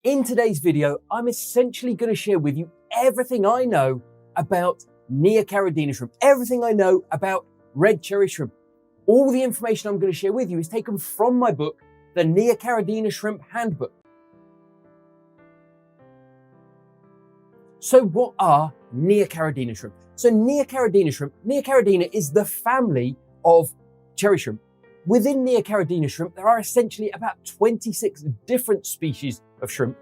In today's video, I'm essentially going to share with you everything I know about neocaridina shrimp, everything I know about red cherry shrimp. All the information I'm going to share with you is taken from my book, the Neocaridina Shrimp Handbook. So what are neocaridina shrimp? So neocaridina is the family of cherry shrimp. Within neocaridina shrimp, there are essentially about 26 different species of shrimp.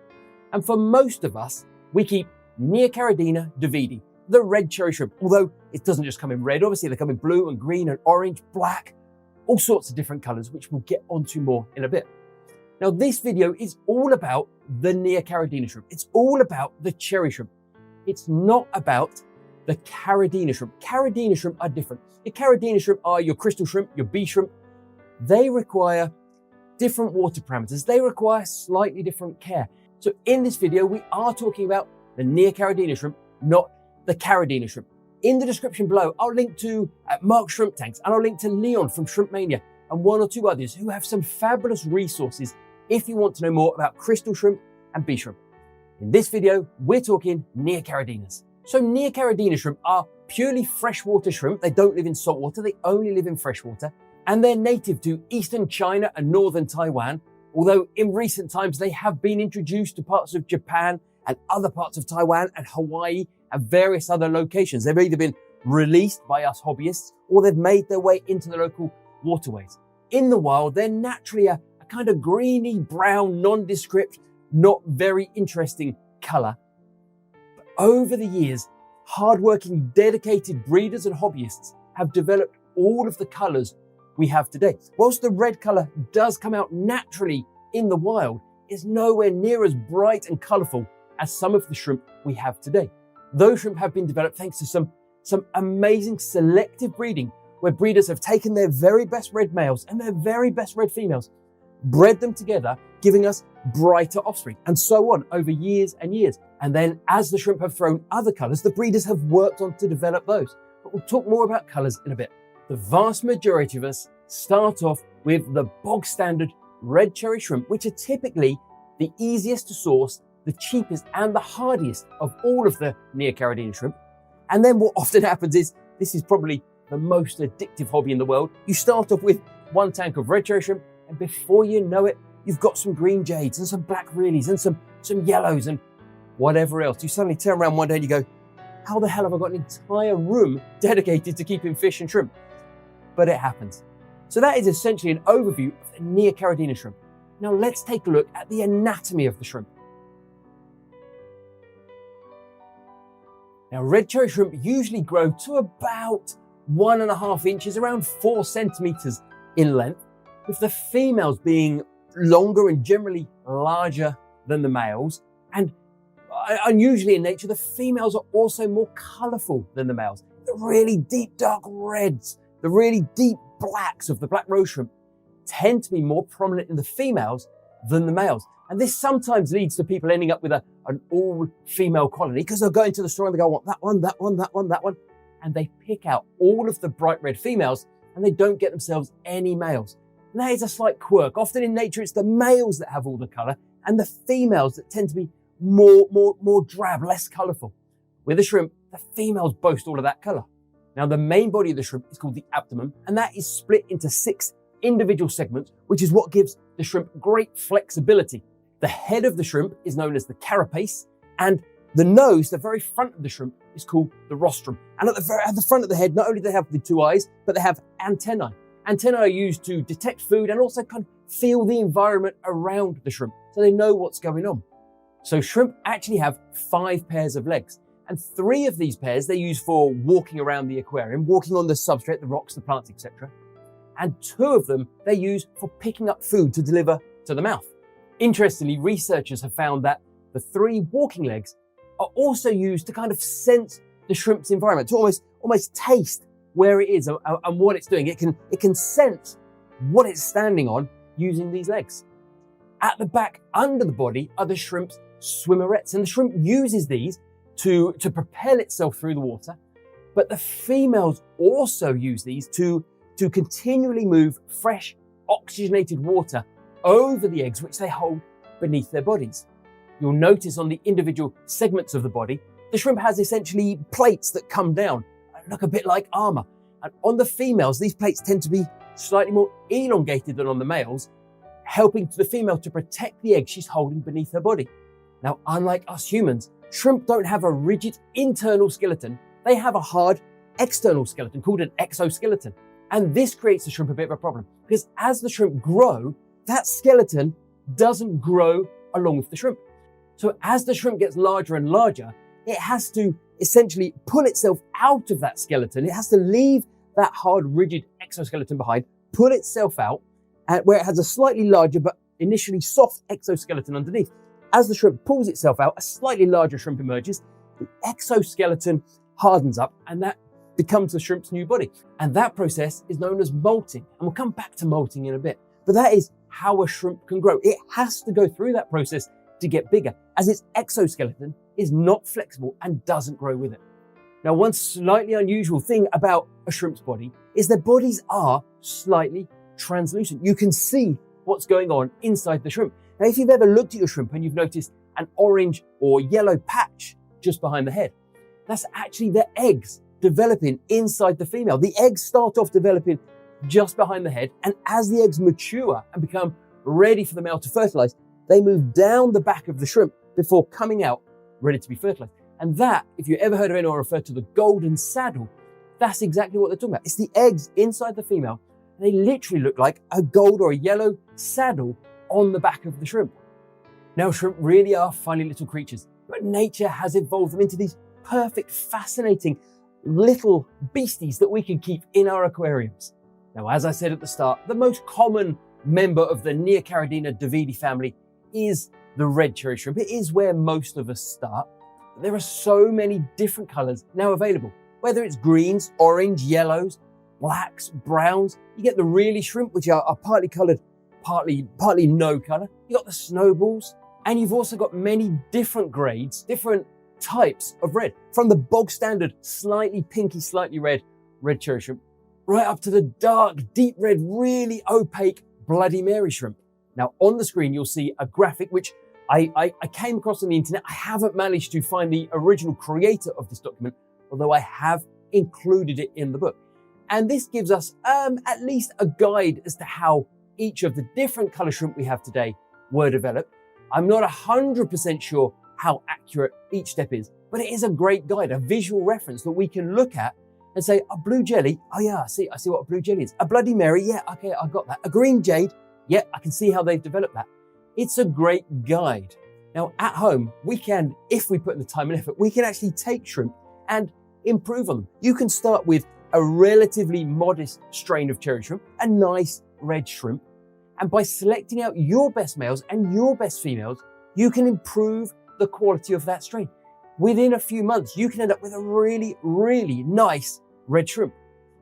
And for most of us, we keep Neocaridina davidi, the red cherry shrimp. Although it doesn't just come in red, obviously they come in blue and green and orange, black, all sorts of different colors, which we'll get onto more in a bit. Now, this video is all about the neocaridina shrimp. It's all about the cherry shrimp. It's not about the caridina shrimp. Caridina shrimp are different. Your caridina shrimp are your crystal shrimp, your bee shrimp. They require different water parameters. They require slightly different care. So in this video, we are talking about the neocaridina shrimp, not the caridina shrimp. In the description below, I'll link to Mark Shrimp Tanks, and I'll link to Leon from Shrimp Mania and one or two others who have some fabulous resources if you want to know more about crystal shrimp and bee shrimp. In this video, we're talking neocaridinas. So neocaridina shrimp are purely freshwater shrimp. They don't live in salt water, they only live in freshwater, and they're native to eastern China and northern Taiwan, although in recent times they have been introduced to parts of Japan and other parts of Taiwan and Hawaii and various other locations. They've either been released by us hobbyists or they've made their way into the local waterways. In the wild, they're naturally a kind of greeny brown, nondescript, not very interesting color. But over the years, hardworking, dedicated breeders and hobbyists have developed all of the colors we have today. Whilst the red color does come out naturally in the wild, it's nowhere near as bright and colorful as some of the shrimp we have today. Those shrimp have been developed thanks to some amazing selective breeding, where breeders have taken their very best red males and their very best red females, bred them together, giving us brighter offspring, and so on over years and years. And then as the shrimp have thrown other colors, the breeders have worked on to develop those. But we'll talk more about colors in a bit. The vast majority of us start off with the bog standard red cherry shrimp, which are typically the easiest to source, the cheapest and the hardiest of all of the neocaridina shrimp. And then what often happens is, this is probably the most addictive hobby in the world. You start off with one tank of red cherry shrimp, and before you know it, you've got some green jades and some black realies and some yellows and whatever else. You suddenly turn around one day and you go, how the hell have I got an entire room dedicated to keeping fish and shrimp? But it happens. So that is essentially an overview of the neocaridina shrimp. Now let's take a look at the anatomy of the shrimp. Now red cherry shrimp usually grow to about 1.5 inches, around 4 centimeters in length, with the females being longer and generally larger than the males. And unusually in nature, the females are also more colorful than the males. The really deep dark reds, the really deep blacks of the black rose shrimp tend to be more prominent in the females than the males. And this sometimes leads to people ending up with an all-female colony, because they'll go into the store and they go, I want that one, that one, that one, that one. And they pick out all of the bright red females and they don't get themselves any males. And that is a slight quirk. Often in nature, it's the males that have all the color and the females that tend to be more drab, less colorful. With the shrimp, the females boast all of that color. Now, the main body of the shrimp is called the abdomen, and that is split into 6 individual segments, which is what gives the shrimp great flexibility. The head of the shrimp is known as the carapace, and the nose, the very front of the shrimp, is called the rostrum. And at the front of the head, not only do they have the 2 eyes, but they have antennae. Antennae are used to detect food and also kind of feel the environment around the shrimp, so they know what's going on. So shrimp actually have 5 pairs of legs. And 3 of these pairs they use for walking around the aquarium, walking on the substrate, the rocks, the plants, etc. And 2 of them they use for picking up food to deliver to the mouth. Interestingly, researchers have found that the 3 walking legs are also used to kind of sense the shrimp's environment, to almost taste where it is and what it's doing. It can sense what it's standing on using these legs. At the back, under the body, are the shrimp's swimmerettes, and the shrimp uses these to propel itself through the water, but the females also use these to continually move fresh, oxygenated water over the eggs, which they hold beneath their bodies. you'll notice on the individual segments of the body, the shrimp has essentially plates that come down and look a bit like armor. And on the females, these plates tend to be slightly more elongated than on the males, helping the female to protect the egg she's holding beneath her body. Now, unlike us humans, shrimp don't have a rigid internal skeleton. They have a hard external skeleton called an exoskeleton. And this creates the shrimp a bit of a problem because as the shrimp grow, that skeleton doesn't grow along with the shrimp. So as the shrimp gets larger and larger, it has to essentially pull itself out of that skeleton. It has to leave that hard, rigid exoskeleton behind, pull itself out, where it has a slightly larger but initially soft exoskeleton underneath. As the shrimp pulls itself out, a slightly larger shrimp emerges, the exoskeleton hardens up, and that becomes the shrimp's new body. And that process is known as molting. And we'll come back to molting in a bit. But that is how a shrimp can grow. It has to go through that process to get bigger, as its exoskeleton is not flexible and doesn't grow with it. Now, one slightly unusual thing about a shrimp's body is their bodies are slightly translucent. You can see what's going on inside the shrimp. Now, if you've ever looked at your shrimp and you've noticed an orange or yellow patch just behind the head, that's actually the eggs developing inside the female. The eggs start off developing just behind the head, and as the eggs mature and become ready for the male to fertilize, they move down the back of the shrimp before coming out ready to be fertilized. And that, if you ever heard of anyone refer to the golden saddle, that's exactly what they're talking about. It's the eggs inside the female. They literally look like a gold or a yellow saddle on the back of the shrimp. Now, shrimp really are funny little creatures, but nature has evolved them into these perfect, fascinating little beasties that we can keep in our aquariums. Now, as I said at the start, the most common member of the neocaridina davidi family is the red cherry shrimp. It is where most of us start. But there are so many different colors now available, whether it's greens, orange, yellows, blacks, browns. You get the really shrimp, which are partly colored, partly no color. You got the snowballs, and you've also got many different grades, different types of red, from the bog standard, slightly pinky, slightly red cherry shrimp, right up to the dark, deep red, really opaque Bloody Mary shrimp. Now, on the screen, you'll see a graphic which I came across on the internet. I haven't managed to find the original creator of this document, although I have included it in the book. And this gives us at least a guide as to how each of the different color shrimp we have today were developed. I'm not 100% sure how accurate each step is, but it is a great guide, a visual reference that we can look at and say, a blue jelly, oh yeah, I see what a blue jelly is. A Bloody Mary, yeah, okay, I got that. A green jade, yeah, I can see how they've developed that. It's a great guide. Now, at home, we can, if we put in the time and effort, we can actually take shrimp and improve on them. You can start with a relatively modest strain of cherry shrimp, a nice red shrimp, and by selecting out your best males and your best females, you can improve the quality of that strain. Within a few months, you can end up with a really, really nice red shrimp.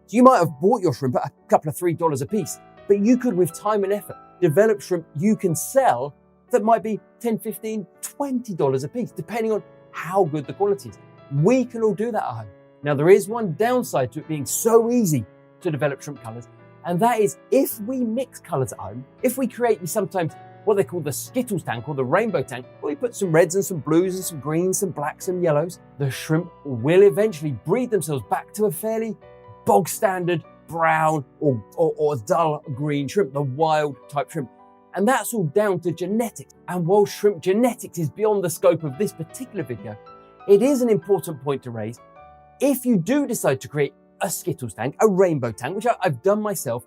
So you might have bought your shrimp at a couple of $3 a piece, but you could, with time and effort, develop shrimp you can sell that might be $10, $15, $20 a piece, depending on how good the quality is. We can all do that at home. Now, there is one downside to it being so easy to develop shrimp colors, and that is if we mix colors at home, if we create sometimes what they call the Skittles tank or the rainbow tank, where we put some reds and some blues and some greens, some blacks and yellows, the shrimp will eventually breed themselves back to a fairly bog standard brown or dull green shrimp, the wild type shrimp. And that's all down to genetics. And while shrimp genetics is beyond the scope of this particular video, it is an important point to raise. If you do decide to create a Skittles tank, a rainbow tank, which I've done myself,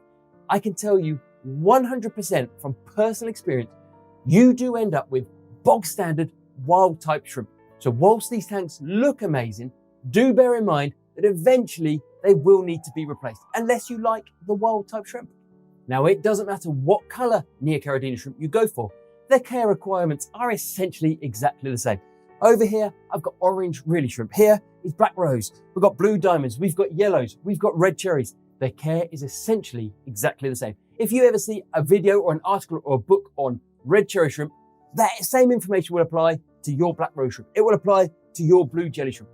I can tell you 100% from personal experience, you do end up with bog standard wild type shrimp. So whilst these tanks look amazing, do bear in mind that eventually they will need to be replaced, unless you like the wild type shrimp. Now, it doesn't matter what color neocaridina shrimp you go for, their care requirements are essentially exactly the same. Over here, I've got orange really shrimp. Here is black rose. We've got blue diamonds. We've got yellows. We've got red cherries. Their care is essentially exactly the same. If you ever see a video or an article or a book on red cherry shrimp, that same information will apply to your black rose shrimp. It will apply to your blue jelly shrimp.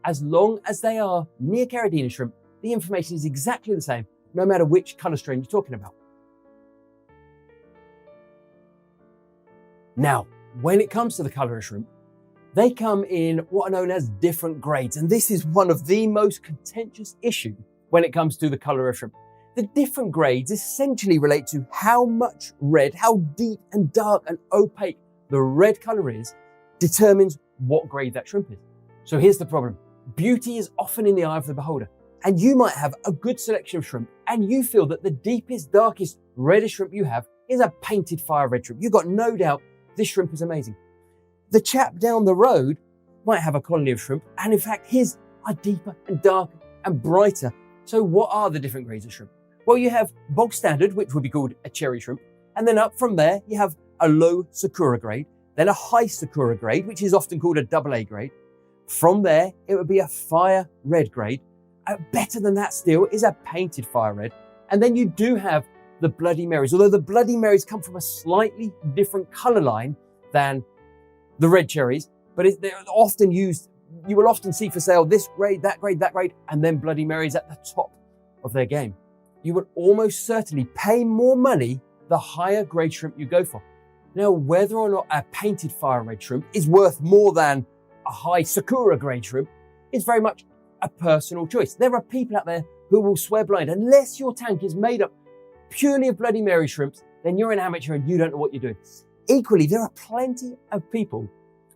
As long as they are neocaridina shrimp, the information is exactly the same, no matter which color strain you're talking about. Now, when it comes to the color of shrimp, they come in what are known as different grades. And this is one of the most contentious issues when it comes to the color of shrimp. The different grades essentially relate to how much red, how deep and dark and opaque the red color is, determines what grade that shrimp is. So here's the problem. Beauty is often in the eye of the beholder. And you might have a good selection of shrimp and you feel that the deepest, darkest, reddest shrimp you have is a painted fire red shrimp. You've got no doubt this shrimp is amazing. The chap down the road might have a colony of shrimp, and in fact his are deeper and darker and brighter. So what are the different grades of shrimp? Well, you have bog standard, which would be called a cherry shrimp, and then up from there you have a low Sakura grade, then a high Sakura grade, which is often called a AA grade. From there it would be a fire red grade. Better than that still is a painted fire red. And then you do have the Bloody Marys, although the Bloody Marys come from a slightly different color line than the red cherries, but they're often used, you will often see for sale this grade, that grade, that grade, and then Bloody Marys at the top of their game. You will almost certainly pay more money the higher grade shrimp you go for. Now, whether or not a painted fire red shrimp is worth more than a high Sakura grade shrimp is very much a personal choice. There are people out there who will swear blind. Unless your tank is made up purely of Bloody Mary shrimps, then you're an amateur and you don't know what you're doing. Equally, there are plenty of people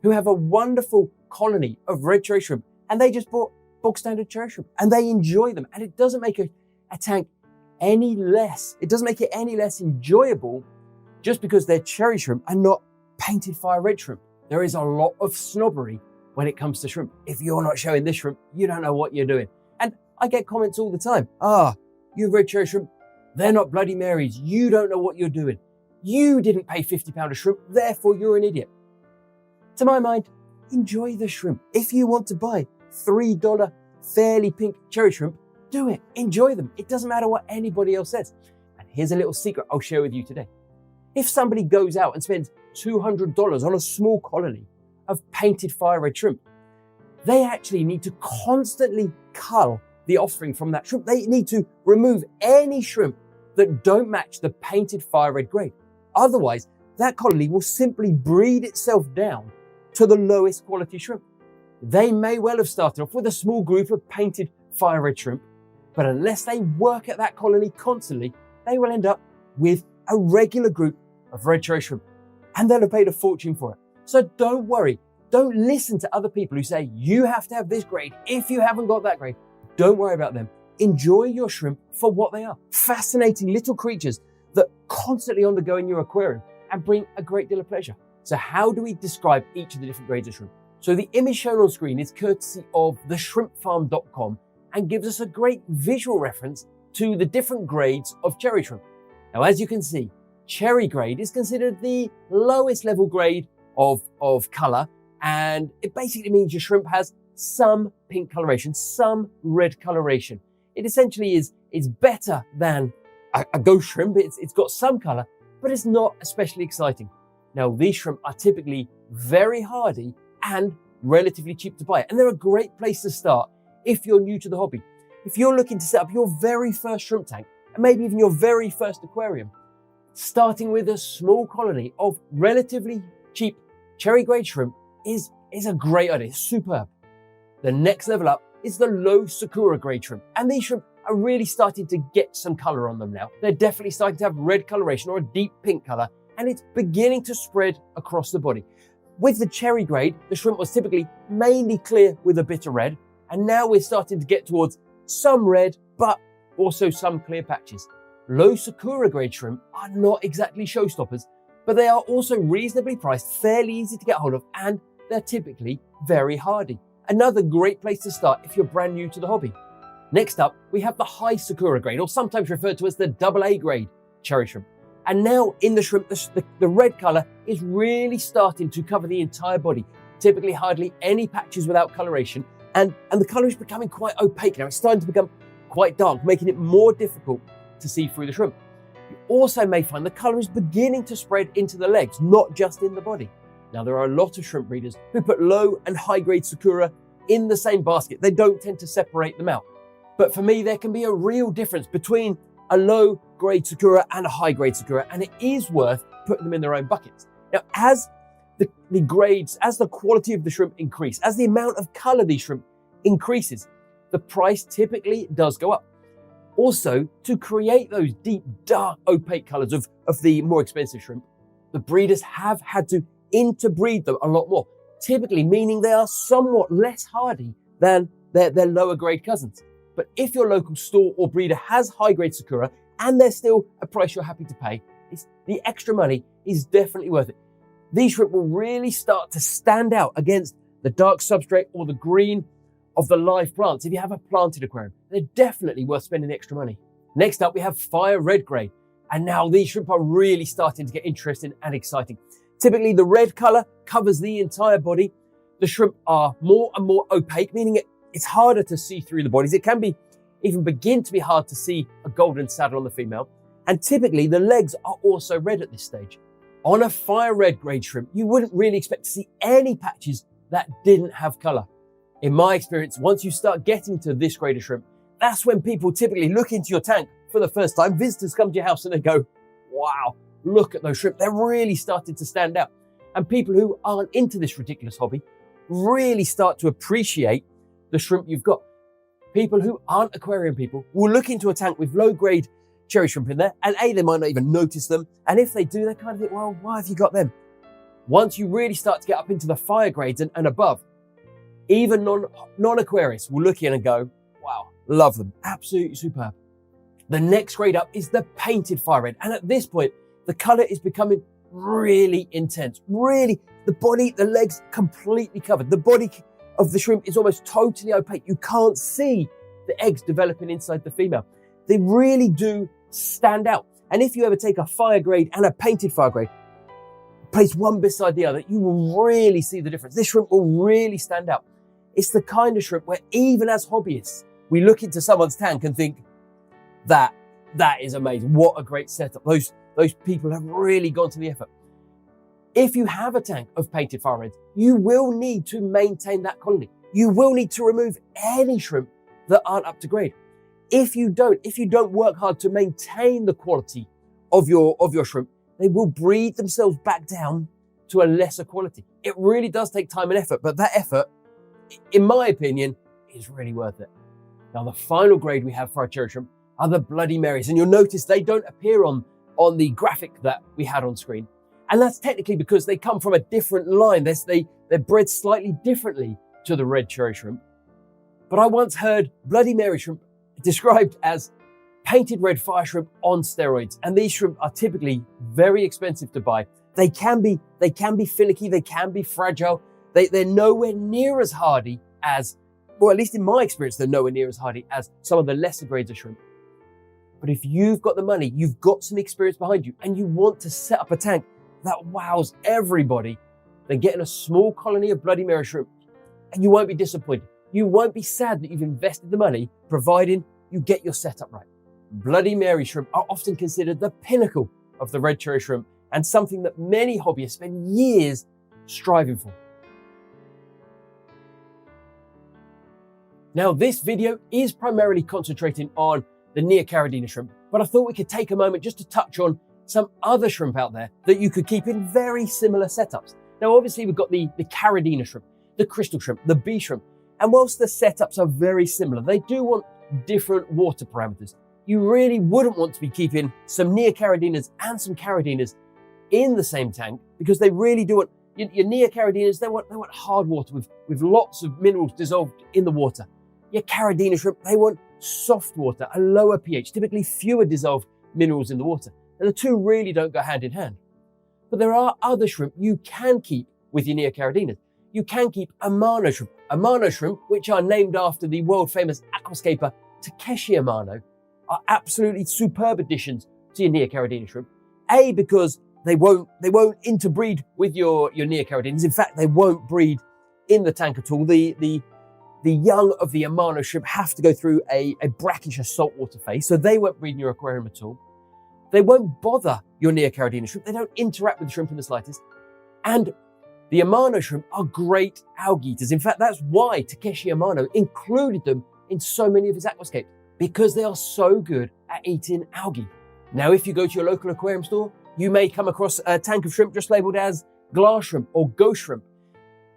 who have a wonderful colony of red cherry shrimp and they just bought bog standard cherry shrimp and they enjoy them. And it doesn't make a tank any less, it doesn't make it any less enjoyable just because they're cherry shrimp and not painted fire red shrimp. There is a lot of snobbery when it comes to shrimp. If you're not showing this shrimp, you don't know what you're doing. And I get comments all the time. You red cherry shrimp, they're not Bloody Marys. You don't know what you're doing. You didn't pay £50 a shrimp, therefore you're an idiot. To my mind, enjoy the shrimp. If you want to buy $3 fairly pink cherry shrimp, do it. Enjoy them. It doesn't matter what anybody else says. And here's a little secret I'll share with you today. If somebody goes out and spends $200 on a small colony of painted fire red shrimp, they actually need to constantly cull the offspring from that shrimp. They need to remove any shrimp that don't match the painted fire red grade. Otherwise, that colony will simply breed itself down to the lowest quality shrimp. They may well have started off with a small group of painted fire red shrimp, but unless they work at that colony constantly, they will end up with a regular group of red cherry shrimp, and they'll have paid a fortune for it. So don't worry. Don't listen to other people who say you have to have this grade if you haven't got that grade. Don't worry about them. Enjoy your shrimp for what they are. Fascinating little creatures that constantly on the go in your aquarium and bring a great deal of pleasure. So how do we describe each of the different grades of shrimp? So the image shown on screen is courtesy of theshrimpfarm.com and gives us a great visual reference to the different grades of cherry shrimp. Now, as you can see, cherry grade is considered the lowest level grade of color, and it basically means your shrimp has some pink coloration, some red coloration. It essentially is better than a ghost shrimp. It's got some color, but it's not especially exciting. Now, these shrimp are typically very hardy and relatively cheap to buy, and they're a great place to start if you're new to the hobby. If you're looking to set up your very first shrimp tank, and maybe even your very first aquarium, starting with a small colony of relatively cheap cherry grade shrimp is a great idea. It's superb. The next level up is the low Sakura grade shrimp, and these shrimp are really starting to get some color on them now. They're definitely starting to have red coloration or a deep pink color, and it's beginning to spread across the body. With the cherry grade, the shrimp was typically mainly clear with a bit of red, and now we're starting to get towards some red, but also some clear patches. Low Sakura grade shrimp are not exactly showstoppers, but they are also reasonably priced, fairly easy to get hold of, and they're typically very hardy. Another great place to start if you're brand new to the hobby. Next up, we have the high Sakura grade, or sometimes referred to as the AA grade cherry shrimp. And now in the shrimp, the red color is really starting to cover the entire body, typically hardly any patches without coloration, and the color is becoming quite opaque now. It's starting to become quite dark, making it more difficult to see through the shrimp. You also may find the color is beginning to spread into the legs, not just in the body. Now, there are a lot of shrimp breeders who put low and high grade Sakura in the same basket. They don't tend to separate them out. But for me, there can be a real difference between a low grade Sakura and a high grade Sakura, and it is worth putting them in their own buckets. Now, as the grades, as the quality of the shrimp increase, as the amount of color these shrimp increases, the price typically does go up. Also, to create those deep, dark, opaque colors of the more expensive shrimp, the breeders have had to interbreed them a lot more, typically meaning they are somewhat less hardy than their lower grade cousins. But if your local store or breeder has high grade Sakura and they're still a price you're happy to pay, the extra money is definitely worth it. These shrimp will really start to stand out against the dark substrate or the green of the live plants. If you have a planted aquarium, they're definitely worth spending extra money. Next up, we have fire red grade. And now these shrimp are really starting to get interesting and exciting. Typically, the red color covers the entire body. The shrimp are more and more opaque, meaning it's harder to see through the bodies. It can even begin to be hard to see a golden saddle on the female. And typically, the legs are also red at this stage. On a fire red grade shrimp, you wouldn't really expect to see any patches that didn't have color. In my experience, once you start getting to this grade of shrimp, that's when people typically look into your tank for the first time. Visitors come to your house and they go, wow, look at those shrimp. They're really starting to stand out. And people who aren't into this ridiculous hobby really start to appreciate the shrimp you've got. People who aren't aquarium people will look into a tank with low grade cherry shrimp in there, and they might not even notice them. And if they do, they kind of think, well, why have you got them? Once you really start to get up into the fire grades and above, even non-aquarists will look in and go, wow, love them, absolutely superb. The next grade up is the painted fire red. And at this point, the color is becoming really intense. Really, the body, the legs completely covered. The body of the shrimp is almost totally opaque. You can't see the eggs developing inside the female. They really do stand out. And if you ever take a fire grade and a painted fire grade, place one beside the other, you will really see the difference. This shrimp will really stand out. It's the kind of shrimp where even as hobbyists, we look into someone's tank and think, that is amazing. What a great setup. Those people have really gone to the effort. If you have a tank of painted fire reds, you will need to maintain that quality. You will need to remove any shrimp that aren't up to grade. If you don't work hard to maintain the quality of your shrimp, they will breed themselves back down to a lesser quality. It really does take time and effort, but that effort, in my opinion, is really worth it. Now, the final grade we have for our cherry shrimp are the Bloody Marys, and you'll notice they don't appear on the graphic that we had on screen. And that's technically because they come from a different line. They're bred slightly differently to the red cherry shrimp. But I once heard Bloody Mary shrimp described as painted red fire shrimp on steroids. And these shrimp are typically very expensive to buy. They can be finicky, they can be fragile. They're nowhere near as hardy as, well, at least in my experience, they're nowhere near as hardy as some of the lesser grades of shrimp. But if you've got the money, you've got some experience behind you, and you want to set up a tank that wows everybody, then get in a small colony of Bloody Mary shrimp, and you won't be disappointed. You won't be sad that you've invested the money, providing you get your setup right. Bloody Mary shrimp are often considered the pinnacle of the red cherry shrimp, and something that many hobbyists spend years striving for. Now, this video is primarily concentrating on the neocaridina shrimp, but I thought we could take a moment just to touch on some other shrimp out there that you could keep in very similar setups. Now, obviously, we've got the caridina shrimp, the crystal shrimp, the bee shrimp, and whilst the setups are very similar, they do want different water parameters. You really wouldn't want to be keeping some neocaridinas and some caridinas in the same tank, because they really do want, your neocaridinas, they want hard water with lots of minerals dissolved in the water. Your caridina shrimp, they want soft water, a lower pH, typically fewer dissolved minerals in the water. And the two really don't go hand in hand. But there are other shrimp you can keep with your neocaridinas. You can keep Amano shrimp. Amano shrimp, which are named after the world famous aquascaper Takeshi Amano, are absolutely superb additions to your neocaridina shrimp. A, because they won't interbreed with your neocaridinas. In fact, they won't breed in the tank at all. The young of the Amano shrimp have to go through a brackish or saltwater phase, so they won't breed in your aquarium at all. They won't bother your neocaridina shrimp. They don't interact with the shrimp in the slightest. And the Amano shrimp are great algae eaters. In fact, that's why Takeshi Amano included them in so many of his aquascapes, because they are so good at eating algae. Now, if you go to your local aquarium store, you may come across a tank of shrimp just labeled as glass shrimp, or ghost shrimp.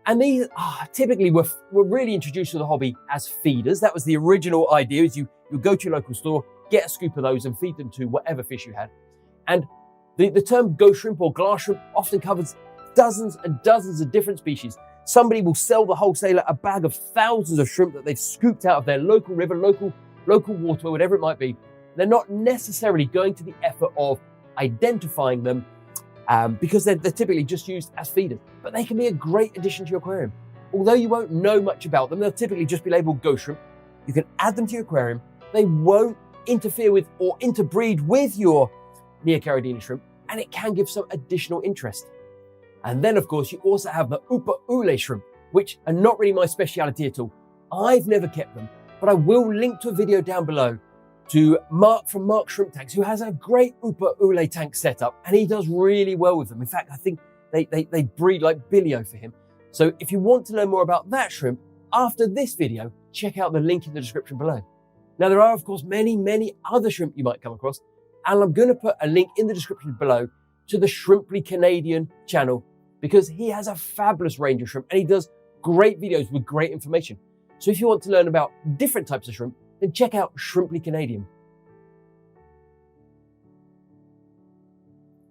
And these typically were really introduced to the hobby as feeders. That was the original idea, is you go to your local store, get a scoop of those and feed them to whatever fish you had. And the term ghost shrimp or glass shrimp often covers dozens and dozens of different species. Somebody will sell the wholesaler a bag of thousands of shrimp that they've scooped out of their local river, local waterway, whatever it might be. They're not necessarily going to the effort of identifying them because they're typically just used as feeders. But they can be a great addition to your aquarium. Although you won't know much about them, they'll typically just be labeled ghost shrimp. You can add them to your aquarium. They won't interfere with or interbreed with your neocaridina shrimp, and it can give some additional interest. And then, of course, you also have the upa ule shrimp, which are not really my speciality at all. I've never kept them, but I will link to a video down below to Mark from Mark Shrimp Tanks, who has a great upa ule tank setup, and he does really well with them. In fact, I think they breed like Billy-O for him. So if you want to learn more about that shrimp, after this video, check out the link in the description below. Now, there are, of course, many, many other shrimp you might come across, and I'm going to put a link in the description below to the Shrimply Canadian channel, because he has a fabulous range of shrimp and he does great videos with great information. So if you want to learn about different types of shrimp, then check out Shrimply Canadian.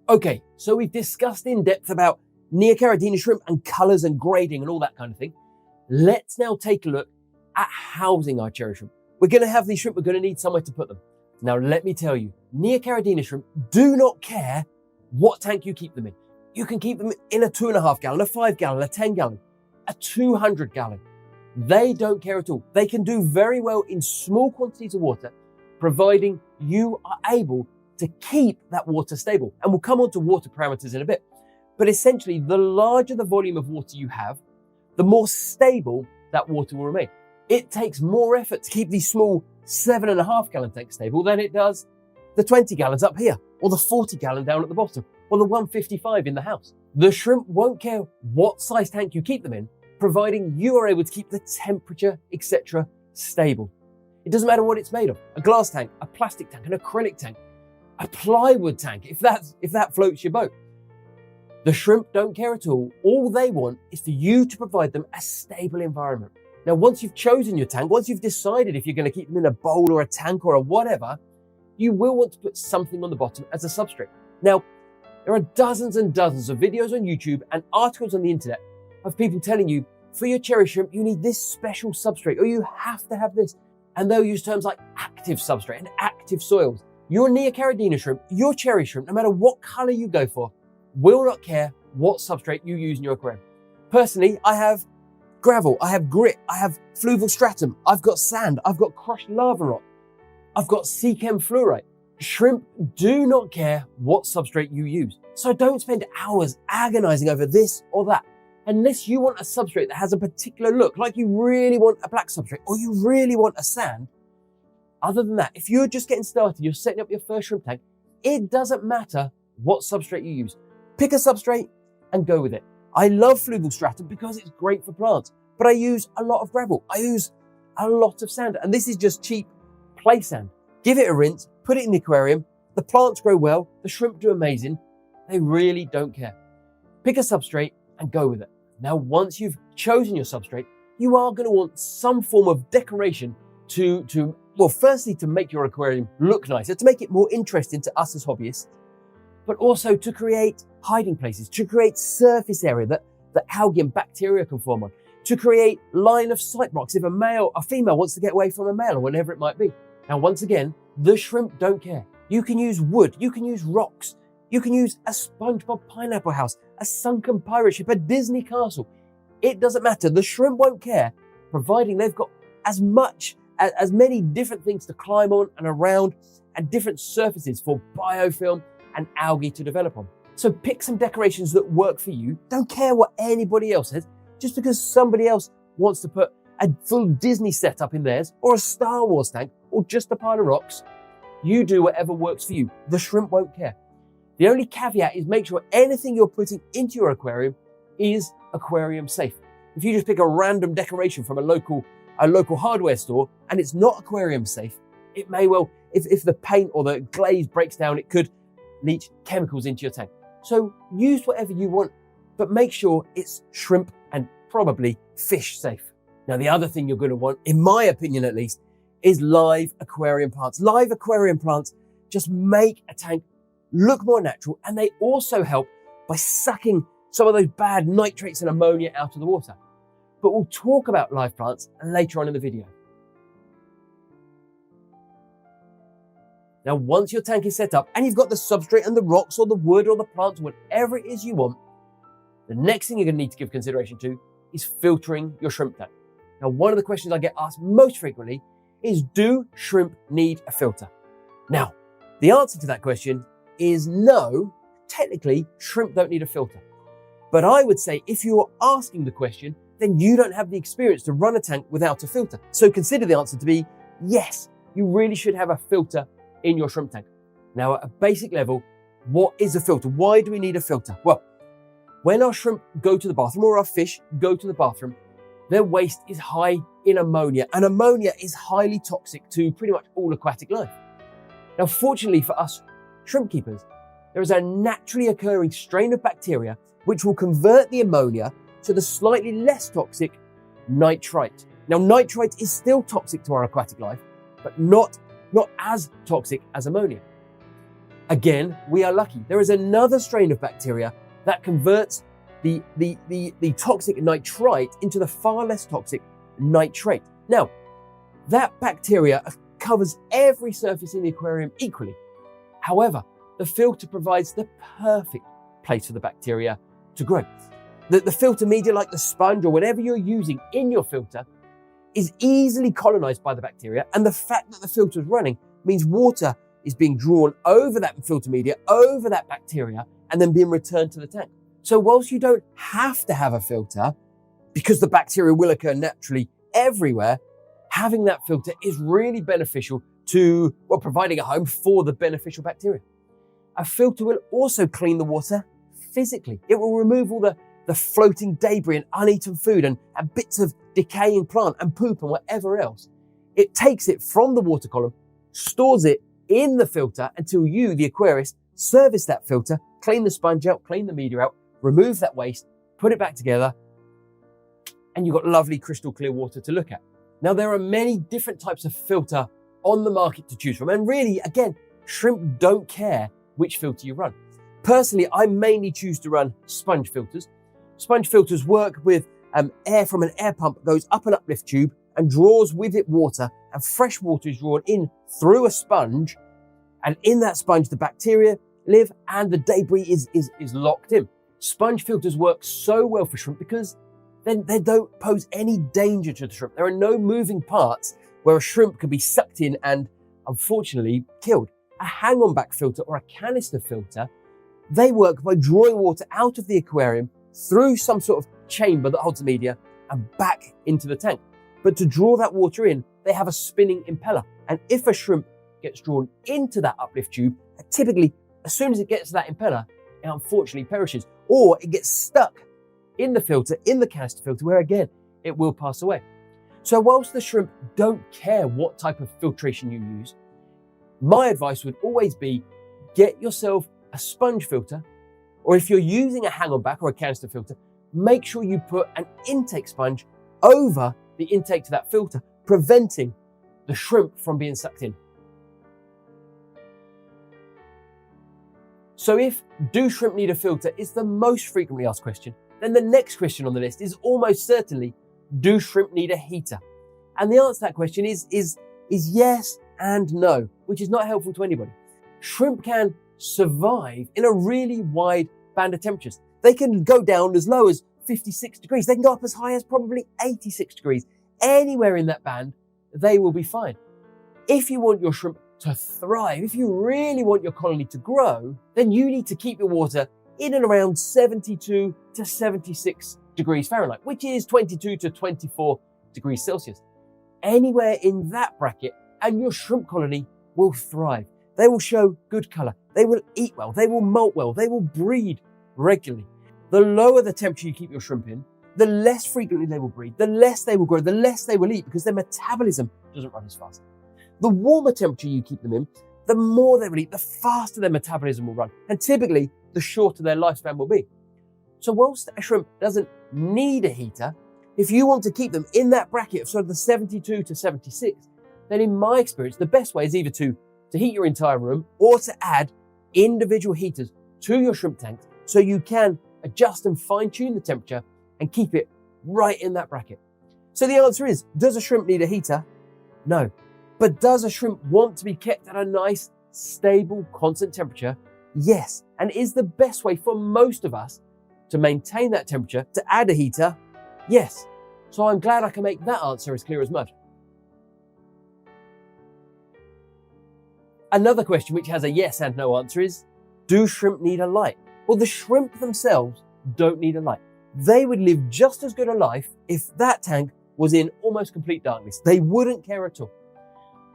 Okay, so we've discussed in depth about neocaridina shrimp and colors and grading and all that kind of thing. Let's now take a look at housing our cherry shrimp. We're going to have these shrimp, we're going to need somewhere to put them. Now, let me tell you, neocaridina shrimp do not care what tank you keep them in. You can keep them in a 2.5 gallon, a 5 gallon, a 10 gallon, a 200 gallon. They don't care at all. They can do very well in small quantities of water, providing you are able to keep that water stable. And we'll come on to water parameters in a bit. But essentially, the larger the volume of water you have, the more stable that water will remain. It takes more effort to keep these small 7.5 gallon tanks stable than it does the 20 gallons up here, or the 40 gallon down at the bottom, or the 155 in the house. The shrimp won't care what size tank you keep them in, providing you are able to keep the temperature, etc. stable. It doesn't matter what it's made of, a glass tank, a plastic tank, an acrylic tank, a plywood tank, if that floats your boat. The shrimp don't care at all. All they want is for you to provide them a stable environment. Now, once you've chosen your tank, once you've decided if you're going to keep them in a bowl or a tank or a whatever, you will want to put something on the bottom as a substrate. Now, there are dozens and dozens of videos on YouTube and articles on the internet of people telling you, for your cherry shrimp, you need this special substrate, or you have to have this. And they'll use terms like active substrate and active soils. Your neocaridina shrimp, your cherry shrimp, no matter what color you go for, will not care what substrate you use in your aquarium. Personally, I have gravel, I have grit, I have fluval stratum, I've got sand, I've got crushed lava rock, I've got sea chem fluorite. Shrimp do not care what substrate you use. So don't spend hours agonizing over this or that, unless you want a substrate that has a particular look, like you really want a black substrate or you really want a sand. Other than that, if you're just getting started, you're setting up your first shrimp tank, it doesn't matter what substrate you use. Pick a substrate and go with it. I love fluval stratum because it's great for plants, but I use a lot of gravel. I use a lot of sand, and this is just cheap play sand. Give it a rinse, put it in the aquarium. The plants grow well, the shrimp do amazing. They really don't care. Pick a substrate and go with it. Now, once you've chosen your substrate, you are going to want some form of decoration well, firstly, to make your aquarium look nicer, to make it more interesting to us as hobbyists, but also to create hiding places, to create surface area that algae and bacteria can form on, to create line of sight marks if a female wants to get away from a male or whatever it might be. Now, once again, the shrimp don't care. You can use wood, you can use rocks, you can use a SpongeBob pineapple house, a sunken pirate ship, a Disney castle. It doesn't matter. The shrimp won't care, providing they've got as many different things to climb on and around, and different surfaces for biofilm and algae to develop on. So pick some decorations that work for you. Don't care what anybody else says. Just because somebody else wants to put a full Disney setup in theirs, or a Star Wars tank, or just a pile of rocks, you do whatever works for you. The shrimp won't care. The only caveat is make sure anything you're putting into your aquarium is aquarium safe. If you just pick a random decoration from a local hardware store and it's not aquarium safe, it may well, if the paint or the glaze breaks down, it could leach chemicals into your tank. So use whatever you want but make sure it's shrimp and probably fish safe. Now, the other thing you're going to want, in my opinion at least, is live aquarium plants. Live aquarium plants just make a tank look more natural, and they also help by sucking some of those bad nitrates and ammonia out of the water. But we'll talk about live plants later on in the video. Now, once your tank is set up and you've got the substrate and the rocks or the wood or the plants, whatever it is you want, the next thing you're going to need to give consideration to is filtering your shrimp tank. Now, one of the questions I get asked most frequently is, do shrimp need a filter? Now, the answer to that question is no. Technically, shrimp don't need a filter. But I would say if you are asking the question, then you don't have the experience to run a tank without a filter. So consider the answer to be yes, you really should have a filter in your shrimp tank. Now, at a basic level, what is a filter? Why do we need a filter? Well, when our shrimp go to the bathroom or our fish go to the bathroom, their waste is high in ammonia, and ammonia is highly toxic to pretty much all aquatic life. Now, fortunately for us shrimp keepers, there is a naturally occurring strain of bacteria which will convert the ammonia to the slightly less toxic nitrite. Now, nitrite is still toxic to our aquatic life, but not as toxic as ammonia. Again, we are lucky. There is another strain of bacteria that converts the toxic nitrite into the far less toxic nitrate. Now, that bacteria covers every surface in the aquarium equally. However, the filter provides the perfect place for the bacteria to grow. The filter media, like the sponge or whatever you're using in your filter, is easily colonized by the bacteria, and the fact that the filter is running means water is being drawn over that filter media, over that bacteria, and then being returned to the tank. So whilst you don't have to have a filter, because the bacteria will occur naturally everywhere, having that filter is really beneficial to, well, providing a home for the beneficial bacteria. A filter will also clean the water physically. It will remove all the floating debris and uneaten food and bits of decaying plant and poop and whatever else. It takes it from the water column, stores it in the filter until you, the aquarist, service that filter, clean the sponge out, clean the media out, remove that waste, put it back together, and you've got lovely crystal clear water to look at. Now, there are many different types of filter on the market to choose from. And really, again, shrimp don't care which filter you run. Personally, I mainly choose to run sponge filters. Sponge filters work with air from an air pump that goes up an uplift tube and draws with it water, and fresh water is drawn in through a sponge. And in that sponge, the bacteria live and the debris is locked in. Sponge filters work so well for shrimp because then they don't pose any danger to the shrimp. There are no moving parts where a shrimp can be sucked in and unfortunately killed. A hang-on back filter or a canister filter, they work by drawing water out of the aquarium through some sort of chamber that holds the media and back into the tank. But to draw that water in, they have a spinning impeller. And if a shrimp gets drawn into that uplift tube, typically, as soon as it gets to that impeller, it unfortunately perishes, or it gets stuck in the filter, in the canister filter, where again, it will pass away. So whilst the shrimp don't care what type of filtration you use, my advice would always be get yourself a sponge filter, or if you're using a hang-on back or a canister filter, make sure you put an intake sponge over the intake to that filter, preventing the shrimp from being sucked in. So if do shrimp need a filter is the most frequently asked question, then the next question on the list is almost certainly, do shrimp need a heater? And the answer to that question is yes and no, which is not helpful to anybody. Shrimp can survive in a really wide band of temperatures. They can go down as low as 56 degrees. They can go up as high as probably 86 degrees. Anywhere in that band, they will be fine. If you want your shrimp to thrive, if you really want your colony to grow, then you need to keep your water in and around 72 to 76 degrees Fahrenheit, which is 22 to 24 degrees Celsius. Anywhere in that bracket, and your shrimp colony will thrive. They will show good color. They will eat well. They will molt well. They will breed regularly. The lower the temperature you keep your shrimp in, the less frequently they will breed, the less they will grow, the less they will eat because their metabolism doesn't run as fast. The warmer temperature you keep them in, the more they will eat, the faster their metabolism will run. And typically, the shorter their lifespan will be. So whilst a shrimp doesn't need a heater, if you want to keep them in that bracket of sort of the 72 to 76, then in my experience, the best way is either to heat your entire room or to add individual heaters to your shrimp tanks so you can adjust and fine tune the temperature and keep it right in that bracket. So the answer is, does a shrimp need a heater? No. But does a shrimp want to be kept at a nice, stable, constant temperature? Yes. And is the best way for most of us to maintain that temperature to add a heater? Yes. So I'm glad I can make that answer as clear as mud. Another question which has a yes and no answer is, do shrimp need a light? Well, the shrimp themselves don't need a light. They would live just as good a life if that tank was in almost complete darkness. They wouldn't care at all.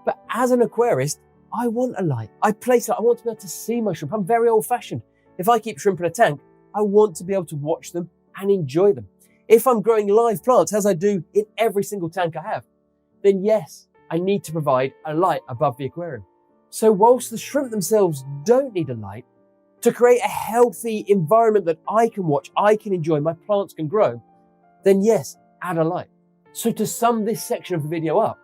But as an aquarist, I want a light. I want to be able to see my shrimp. I'm very old-fashioned. If I keep shrimp in a tank, I want to be able to watch them and enjoy them. If I'm growing live plants, as I do in every single tank I have, then yes, I need to provide a light above the aquarium. So whilst the shrimp themselves don't need a light, to create a healthy environment that I can watch, I can enjoy, my plants can grow, then yes, add a light. So to sum this section of the video up,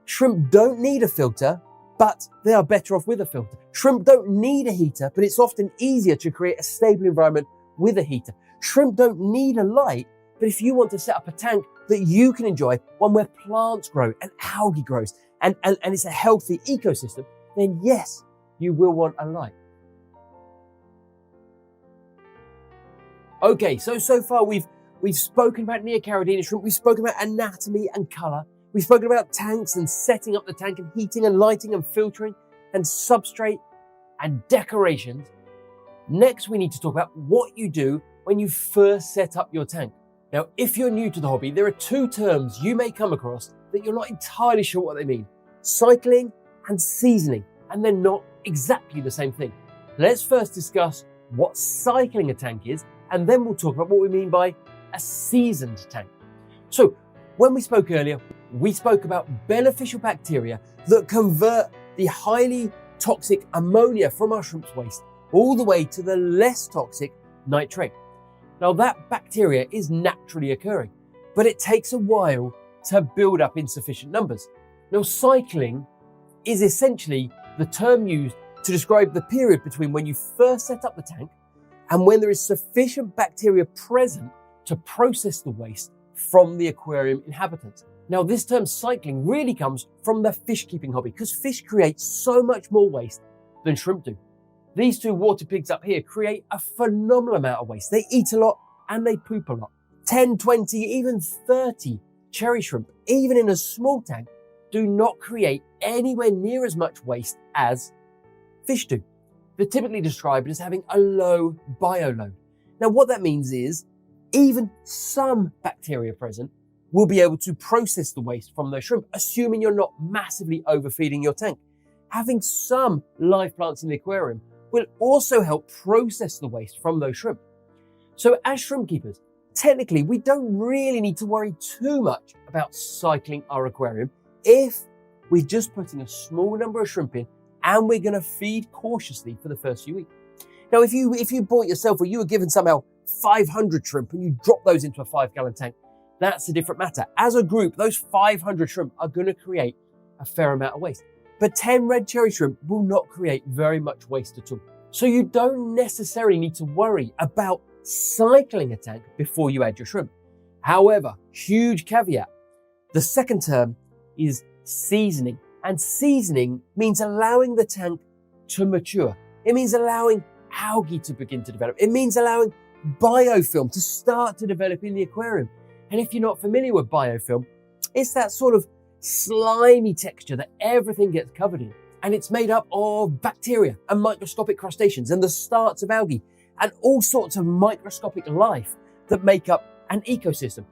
shrimp don't need a filter, but they are better off with a filter. Shrimp don't need a heater, but it's often easier to create a stable environment with a heater. Shrimp don't need a light, but if you want to set up a tank that you can enjoy, one where plants grow and algae grows, and it's a healthy ecosystem, then yes, you will want a light. Okay, so far we've spoken about neocaridina shrimp, we've spoken about anatomy and color, we've spoken about tanks and setting up the tank and heating and lighting and filtering and substrate and decorations. Next, we need to talk about what you do when you first set up your tank. Now, if you're new to the hobby, there are two terms you may come across that you're not entirely sure what they mean: cycling and seasoning, and they're not exactly the same thing. Let's first discuss what cycling a tank is, and then we'll talk about what we mean by a seasoned tank. So, when we spoke earlier, we spoke about beneficial bacteria that convert the highly toxic ammonia from our shrimp's waste all the way to the less toxic nitrate. Now, that bacteria is naturally occurring, but it takes a while to build up in sufficient numbers. Now, cycling is essentially the term used to describe the period between when you first set up the tank and when there is sufficient bacteria present to process the waste from the aquarium inhabitants. Now, this term cycling really comes from the fish keeping hobby because fish create so much more waste than shrimp do. These two water pigs up here create a phenomenal amount of waste. They eat a lot and they poop a lot. 10, 20, even 30 cherry shrimp, even in a small tank, do not create anywhere near as much waste as fish do. They're typically described as having a low bioload. Now, what that means is even some bacteria present will be able to process the waste from those shrimp, assuming you're not massively overfeeding your tank. Having some live plants in the aquarium will also help process the waste from those shrimp. So as shrimp keepers, technically we don't really need to worry too much about cycling our aquarium if we're just putting a small number of shrimp in and we're going to feed cautiously for the first few weeks. Now, if you bought yourself or you were given somehow 500 shrimp and you drop those into a 5-gallon tank, that's a different matter. As a group, those 500 shrimp are going to create a fair amount of waste. But 10 red cherry shrimp will not create very much waste at all. So you don't necessarily need to worry about cycling a tank before you add your shrimp. However, huge caveat, the second term is seasoning. And seasoning means allowing the tank to mature. It means allowing algae to begin to develop. It means allowing biofilm to start to develop in the aquarium. And if you're not familiar with biofilm, it's that sort of slimy texture that everything gets covered in. And it's made up of bacteria and microscopic crustaceans and the starts of algae and all sorts of microscopic life that make up an ecosystem.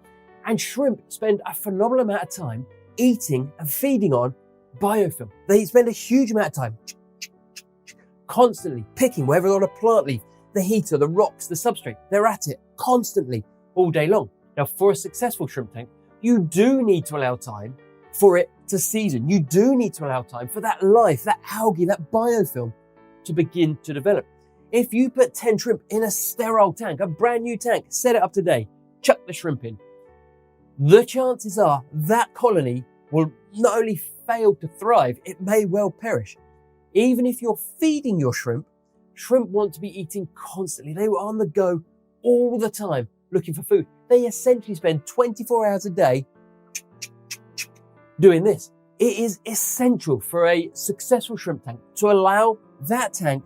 And shrimp spend a phenomenal amount of time eating and feeding on biofilm. They spend a huge amount of time constantly picking, whether on a plant leaf, the heater, the rocks, the substrate. They're at it constantly all day long. Now, for a successful shrimp tank, you do need to allow time for it to season. You do need to allow time for that life, that algae, that biofilm to begin to develop. If you put 10 shrimp in a sterile tank, a brand new tank, set it up today, chuck the shrimp in, the chances are that colony will not only fail to thrive, it may well perish. Even if you're feeding your shrimp, shrimp want to be eating constantly. They were on the go all the time looking for food. They essentially spend 24 hours a day doing this. It is essential for a successful shrimp tank to allow that tank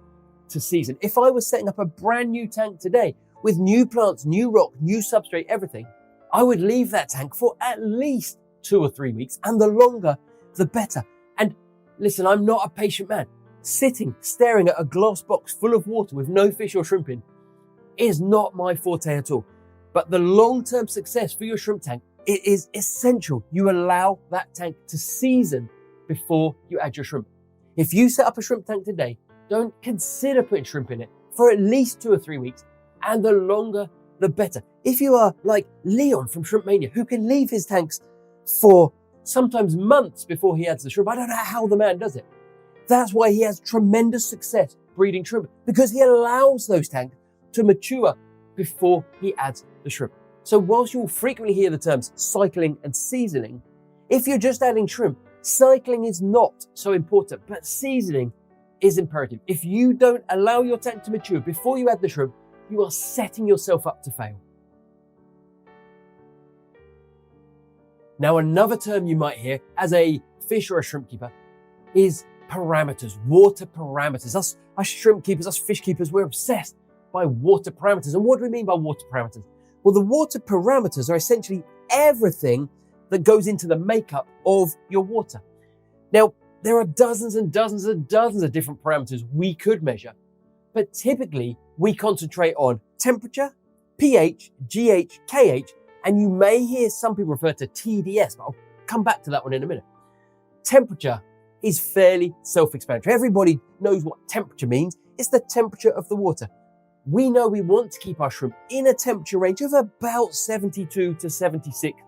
to season. If I was setting up a brand new tank today with new plants, new rock, new substrate, everything, I would leave that tank for at least 2 or 3 weeks, and the longer, the better. And listen, I'm not a patient man. Sitting, staring at a glass box full of water with no fish or shrimp in is not my forte at all. But the long-term success for your shrimp tank, it is essential you allow that tank to season before you add your shrimp. If you set up a shrimp tank today, don't consider putting shrimp in it for at least 2 or 3 weeks, and the longer, the better. If you are like Leon from Shrimp Mania, who can leave his tanks for sometimes months before he adds the shrimp, I don't know how the man does it. That's why he has tremendous success breeding shrimp, because he allows those tanks to mature before he adds the shrimp. So whilst you'll frequently hear the terms cycling and seasoning, if you're just adding shrimp, cycling is not so important, but seasoning is imperative. If you don't allow your tank to mature before you add the shrimp, you are setting yourself up to fail. Now, another term you might hear as a fish or a shrimp keeper is parameters, water parameters. Us shrimp keepers, us fish keepers, we're obsessed by water parameters. And what do we mean by water parameters? Well, the water parameters are essentially everything that goes into the makeup of your water. Now, there are dozens and dozens and dozens of different parameters we could measure, but typically we concentrate on temperature, pH, GH, KH, and you may hear some people refer to TDS, but I'll come back to that one in a minute. Temperature is fairly self-explanatory. Everybody knows what temperature means. It's the temperature of the water. We know we want to keep our shrimp in a temperature range of about 72 to 76,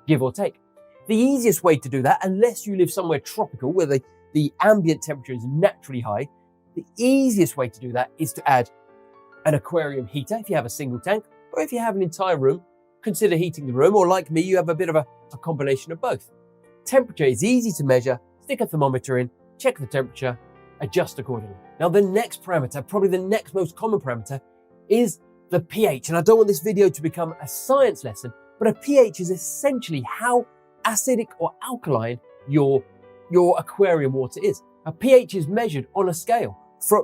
give or take. The easiest way to do that, unless you live somewhere tropical where the ambient temperature is naturally high, the easiest way to do that is to add an aquarium heater if you have a single tank, or if you have an entire room, consider heating the room, or like me, you have a bit of a combination of both. Temperature is easy to measure, stick a thermometer in, check the temperature, adjust accordingly. Now, the next parameter, probably the next most common parameter, is the pH. And I don't want this video to become a science lesson, but a pH is essentially how acidic or alkaline your aquarium water is. A pH is measured on a scale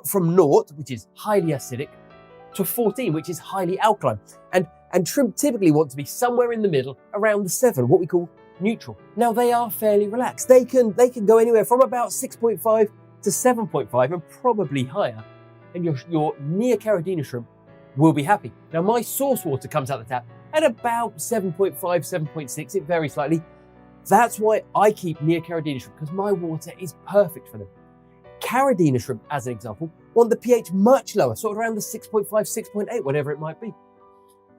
from 0, which is highly acidic, to 14, which is highly alkaline. And shrimp typically want to be somewhere in the middle, around the 7, what we call neutral. Now, they are fairly relaxed. They can go anywhere from about 6.5 to 7.5 and probably higher, and your neocaridina shrimp will be happy. Now, my source water comes out the tap at about 7.5, 7.6. It varies slightly. That's why I keep neocaridina shrimp, because my water is perfect for them. Caridina shrimp, as an example, want the pH much lower, sort of around the 6.5, 6.8, whatever it might be.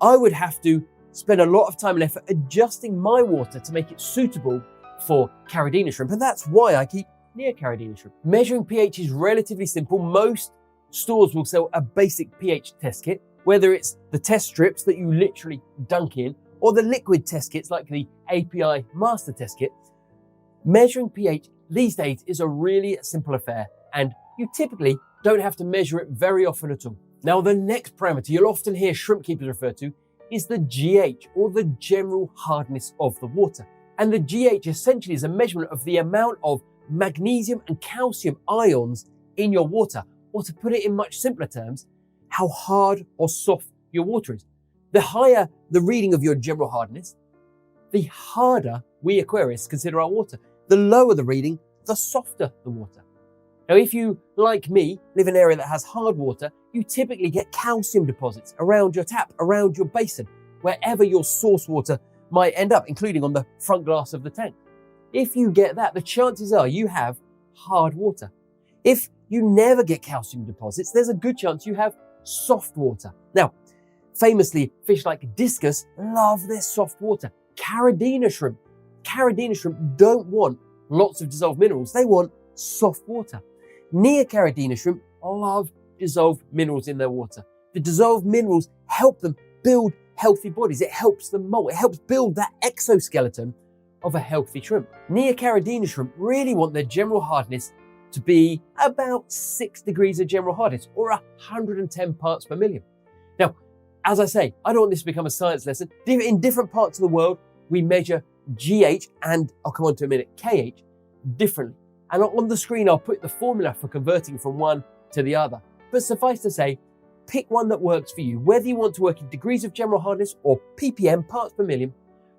I would have to spend a lot of time and effort adjusting my water to make it suitable for caridina shrimp, and that's why I keep neocaridina shrimp. Measuring pH is relatively simple. Most stores will sell a basic pH test kit, whether it's the test strips that you literally dunk in, or the liquid test kits like the API Master Test Kit. Measuring pH these days is a really simple affair, and you typically don't have to measure it very often at all. Now, the next parameter you'll often hear shrimp keepers refer to is the GH, or the general hardness of the water. And the GH essentially is a measurement of the amount of magnesium and calcium ions in your water, or to put it in much simpler terms, how hard or soft your water is. The higher the reading of your general hardness, the harder we aquarists consider our water. The lower the reading, the softer the water. Now, if you, like me, live in an area that has hard water, you typically get calcium deposits around your tap, around your basin, wherever your source water might end up, including on the front glass of the tank. If you get that, the chances are you have hard water. If you never get calcium deposits, there's a good chance you have soft water. Now, famously, fish like discus love their soft water. Caridina shrimp don't want lots of dissolved minerals. They want soft water. Neocaridina shrimp love dissolved minerals in their water. The dissolved minerals help them build healthy bodies. It helps them molt. It helps build that exoskeleton of a healthy shrimp. Neocaridina shrimp really want their general hardness to be about 6 degrees of general hardness, or 110 parts per million. Now, as I say, I don't want this to become a science lesson. In different parts of the world, we measure GH and, I'll come on to a minute, KH differently. And on the screen, I'll put the formula for converting from one to the other. But suffice to say, pick one that works for you. Whether you want to work in degrees of general hardness or ppm, parts per million,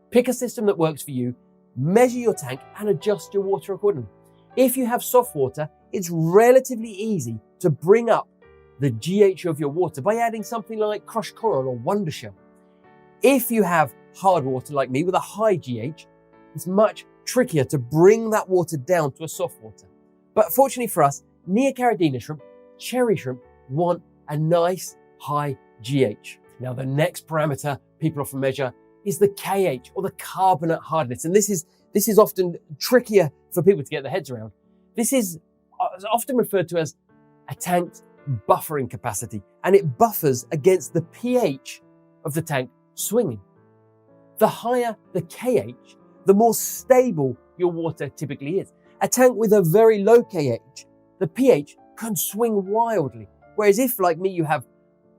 pick a system that works for you, measure your tank and adjust your water accordingly. If you have soft water, it's relatively easy to bring up the GH of your water by adding something like crushed coral or wonder shell. If you have hard water like me with a high GH, it's much trickier to bring that water down to a soft water. But fortunately for us, neocaridina shrimp, cherry shrimp, want a nice high GH. Now the next parameter people often measure is the KH, or the carbonate hardness. And this is often trickier for people to get their heads around. This is often referred to as a tank's buffering capacity, and it buffers against the pH of the tank swinging. The higher the KH, the more stable your water typically is. A tank with a very low KH, the pH can swing wildly. Whereas if, like me, you have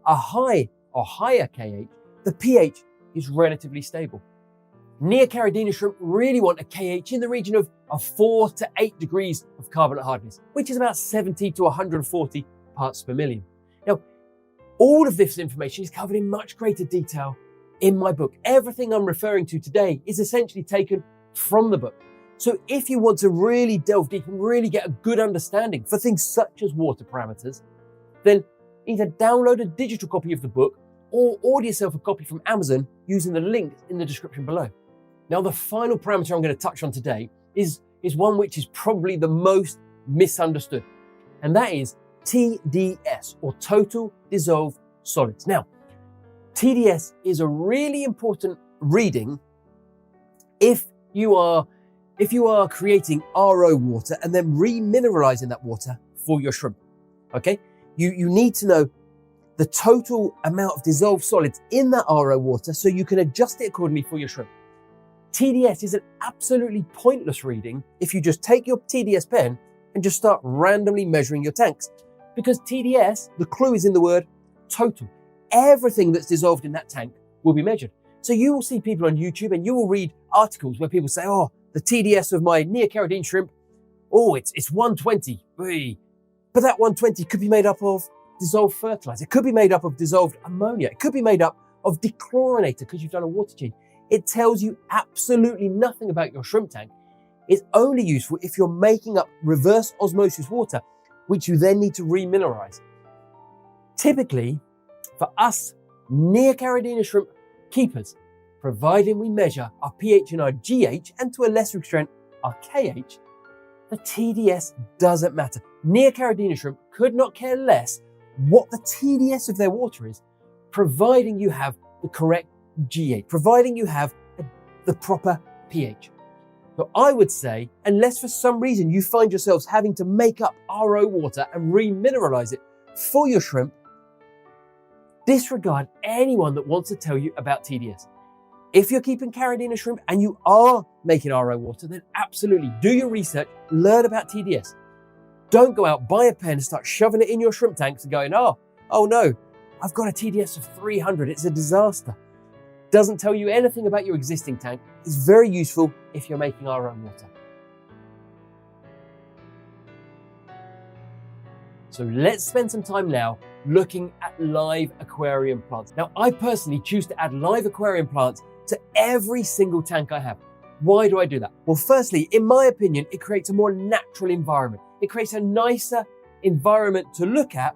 a high or higher KH, the pH is relatively stable. Neocaridina shrimp really want a KH in the region of 4 to 8 degrees of carbonate hardness, which is about 70 to 140 parts per million. Now, all of this information is covered in much greater detail in my book. Everything I'm referring to today is essentially taken from the book. So if you want to really delve deep and really get a good understanding for things such as water parameters, then either download a digital copy of the book or order yourself a copy from Amazon using the link in the description below. Now, the final parameter I'm going to touch on today is one which is probably the most misunderstood, and that is TDS, or total dissolved solids. Now, TDS is a really important reading if you are creating RO water and then remineralizing that water for your shrimp. Okay? You need to know the total amount of dissolved solids in that RO water so you can adjust it accordingly for your shrimp. TDS is an absolutely pointless reading if you just take your TDS pen and just start randomly measuring your tanks. Because TDS, the clue is in the word total. Everything that's dissolved in that tank will be measured. So you will see people on YouTube and you will read articles where people say, oh, the TDS of my neocaridina shrimp, oh, it's 120. But that 120 could be made up of dissolved fertilizer. It could be made up of dissolved ammonia. It could be made up of dechlorinator because you've done a water change. It tells you absolutely nothing about your shrimp tank. It's only useful if you're making up reverse osmosis water, which you then need to remineralize. Typically, for us neocaridina shrimp keepers, providing we measure our pH and our GH, and to a lesser extent our KH, the TDS doesn't matter. Neocaridina shrimp could not care less what the TDS of their water is, providing you have the correct GH, providing you have the proper pH. So I would say, unless for some reason you find yourselves having to make up RO water and remineralize it for your shrimp, disregard anyone that wants to tell you about TDS. If you're keeping caridina shrimp and you are making RO water, then absolutely do your research, learn about TDS. Don't go out, buy a pen and start shoving it in your shrimp tanks and going, oh no, I've got a TDS of 300, it's a disaster. Doesn't tell you anything about your existing tank. It's very useful if you're making RO water. So let's spend some time now looking at live aquarium plants. Now, I personally choose to add live aquarium plants to every single tank I have. Why do I do that? Well, firstly, in my opinion, it creates a more natural environment. It creates a nicer environment to look at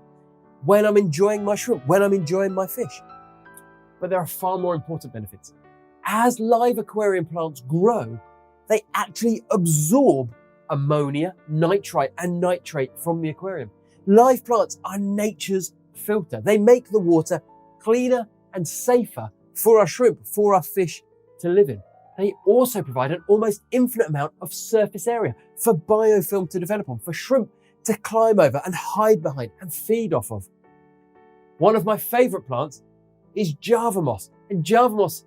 when I'm enjoying my shrimp, when I'm enjoying my fish. But there are far more important benefits. As live aquarium plants grow, they actually absorb ammonia, nitrite, and nitrate from the aquarium. Live plants are nature's filter. They make the water cleaner and safer for our shrimp, for our fish to live in. They also provide an almost infinite amount of surface area for biofilm to develop on, for shrimp to climb over and hide behind and feed off of. One of my favorite plants is Java moss. And Java moss,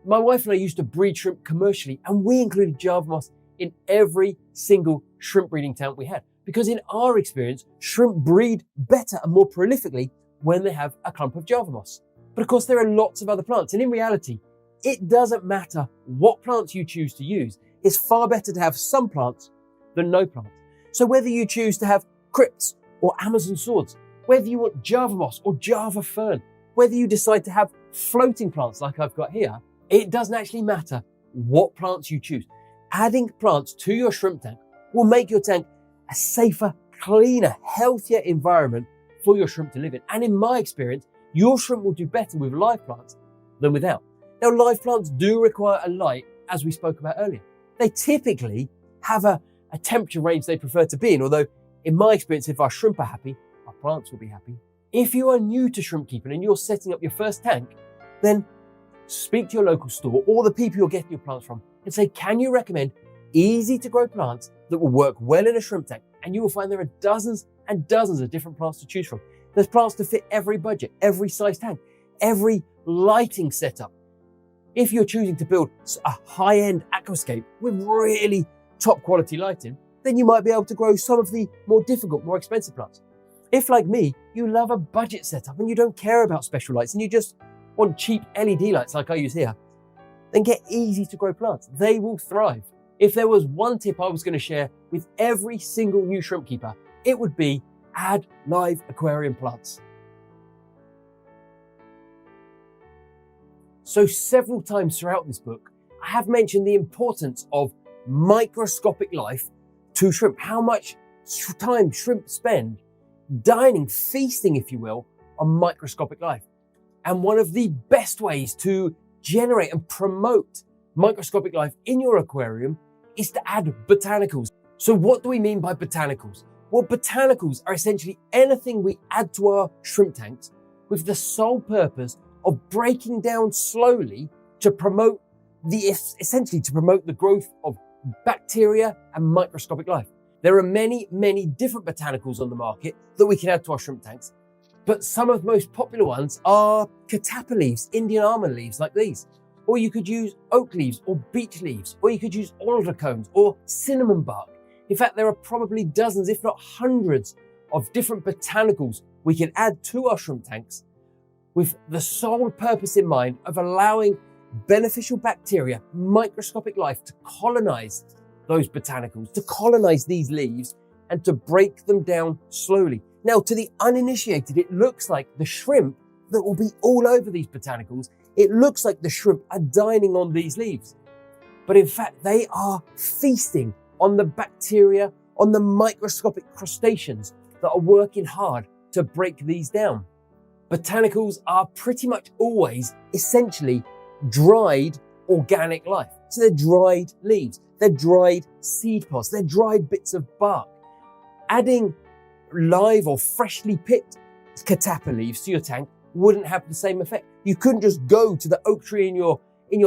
my wife and I used to breed shrimp commercially, and we included Java moss in every single shrimp breeding tank we had. Because in our experience, shrimp breed better and more prolifically when they have a clump of Java moss. But of course, there are lots of other plants. And in reality, it doesn't matter what plants you choose to use. It's far better to have some plants than no plants. So whether you choose to have crypts or Amazon swords, whether you want Java moss or Java fern, whether you decide to have floating plants like I've got here, it doesn't actually matter what plants you choose. Adding plants to your shrimp tank will make your tank a safer, cleaner, healthier environment for your shrimp to live in. And in my experience, your shrimp will do better with live plants than without. Now, live plants do require a light, as we spoke about earlier. They typically have a temperature range they prefer to be in, although in my experience, if our shrimp are happy, our plants will be happy. If you are new to shrimp keeping and you're setting up your first tank, then speak to your local store or the people you're getting your plants from and say, can you recommend easy to grow plants that will work well in a shrimp tank? And you will find there are dozens and dozens of different plants to choose from. There's plants to fit every budget, every size tank, every lighting setup. If you're choosing to build a high-end aquascape with really top quality lighting, then you might be able to grow some of the more difficult, more expensive plants. If, like me, you love a budget setup and you don't care about special lights and you just want cheap LED lights like I use here, then get easy to grow plants. They will thrive. If there was one tip I was going to share with every single new shrimp keeper, it would be add live aquarium plants. So several times throughout this book, I have mentioned the importance of microscopic life to shrimp, how much time shrimp spend dining, feasting, if you will, on microscopic life. And one of the best ways to generate and promote microscopic life in your aquarium is to add botanicals. So what do we mean by botanicals? Well, botanicals are essentially anything we add to our shrimp tanks with the sole purpose of breaking down slowly to promote essentially to promote the growth of bacteria and microscopic life. There are many, many different botanicals on the market that we can add to our shrimp tanks, but some of the most popular ones are catappa leaves, Indian almond leaves like these, or you could use oak leaves or beech leaves, or you could use alder cones or cinnamon bark. In fact, there are probably dozens, if not hundreds, of different botanicals we can add to our shrimp tanks with the sole purpose in mind of allowing beneficial bacteria, microscopic life to colonize those botanicals, to colonize these leaves and to break them down slowly. Now, to the uninitiated, it looks like the shrimp that will be all over these botanicals, it looks like the shrimp are dining on these leaves. But in fact, they are feasting on the bacteria, on the microscopic crustaceans that are working hard to break these down. Botanicals are pretty much always essentially dried organic life. So they're dried leaves, they're dried seed pods, they're dried bits of bark. Adding live or freshly picked catappa leaves to your tank wouldn't have the same effect. You couldn't just go to the oak tree in your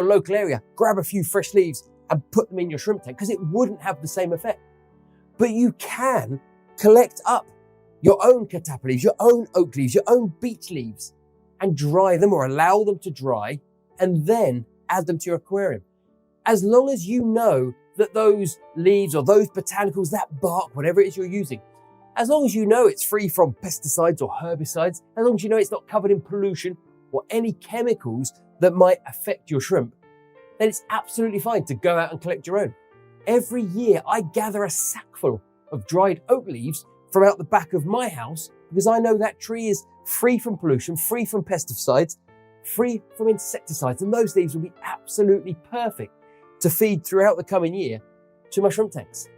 local area, grab a few fresh leaves and put them in your shrimp tank because it wouldn't have the same effect. But you can collect up your own catappa leaves, your own oak leaves, your own beech leaves and dry them or allow them to dry and then add them to your aquarium. As long as you know that those leaves or those botanicals, that bark, whatever it is you're using, as long as you know it's free from pesticides or herbicides, as long as you know it's not covered in pollution or any chemicals that might affect your shrimp, then it's absolutely fine to go out and collect your own. Every year I gather a sackful of dried oak leaves from out the back of my house because I know that tree is free from pollution, free from pesticides, free from insecticides, and those leaves will be absolutely perfect to feed throughout the coming year to my shrimp tanks.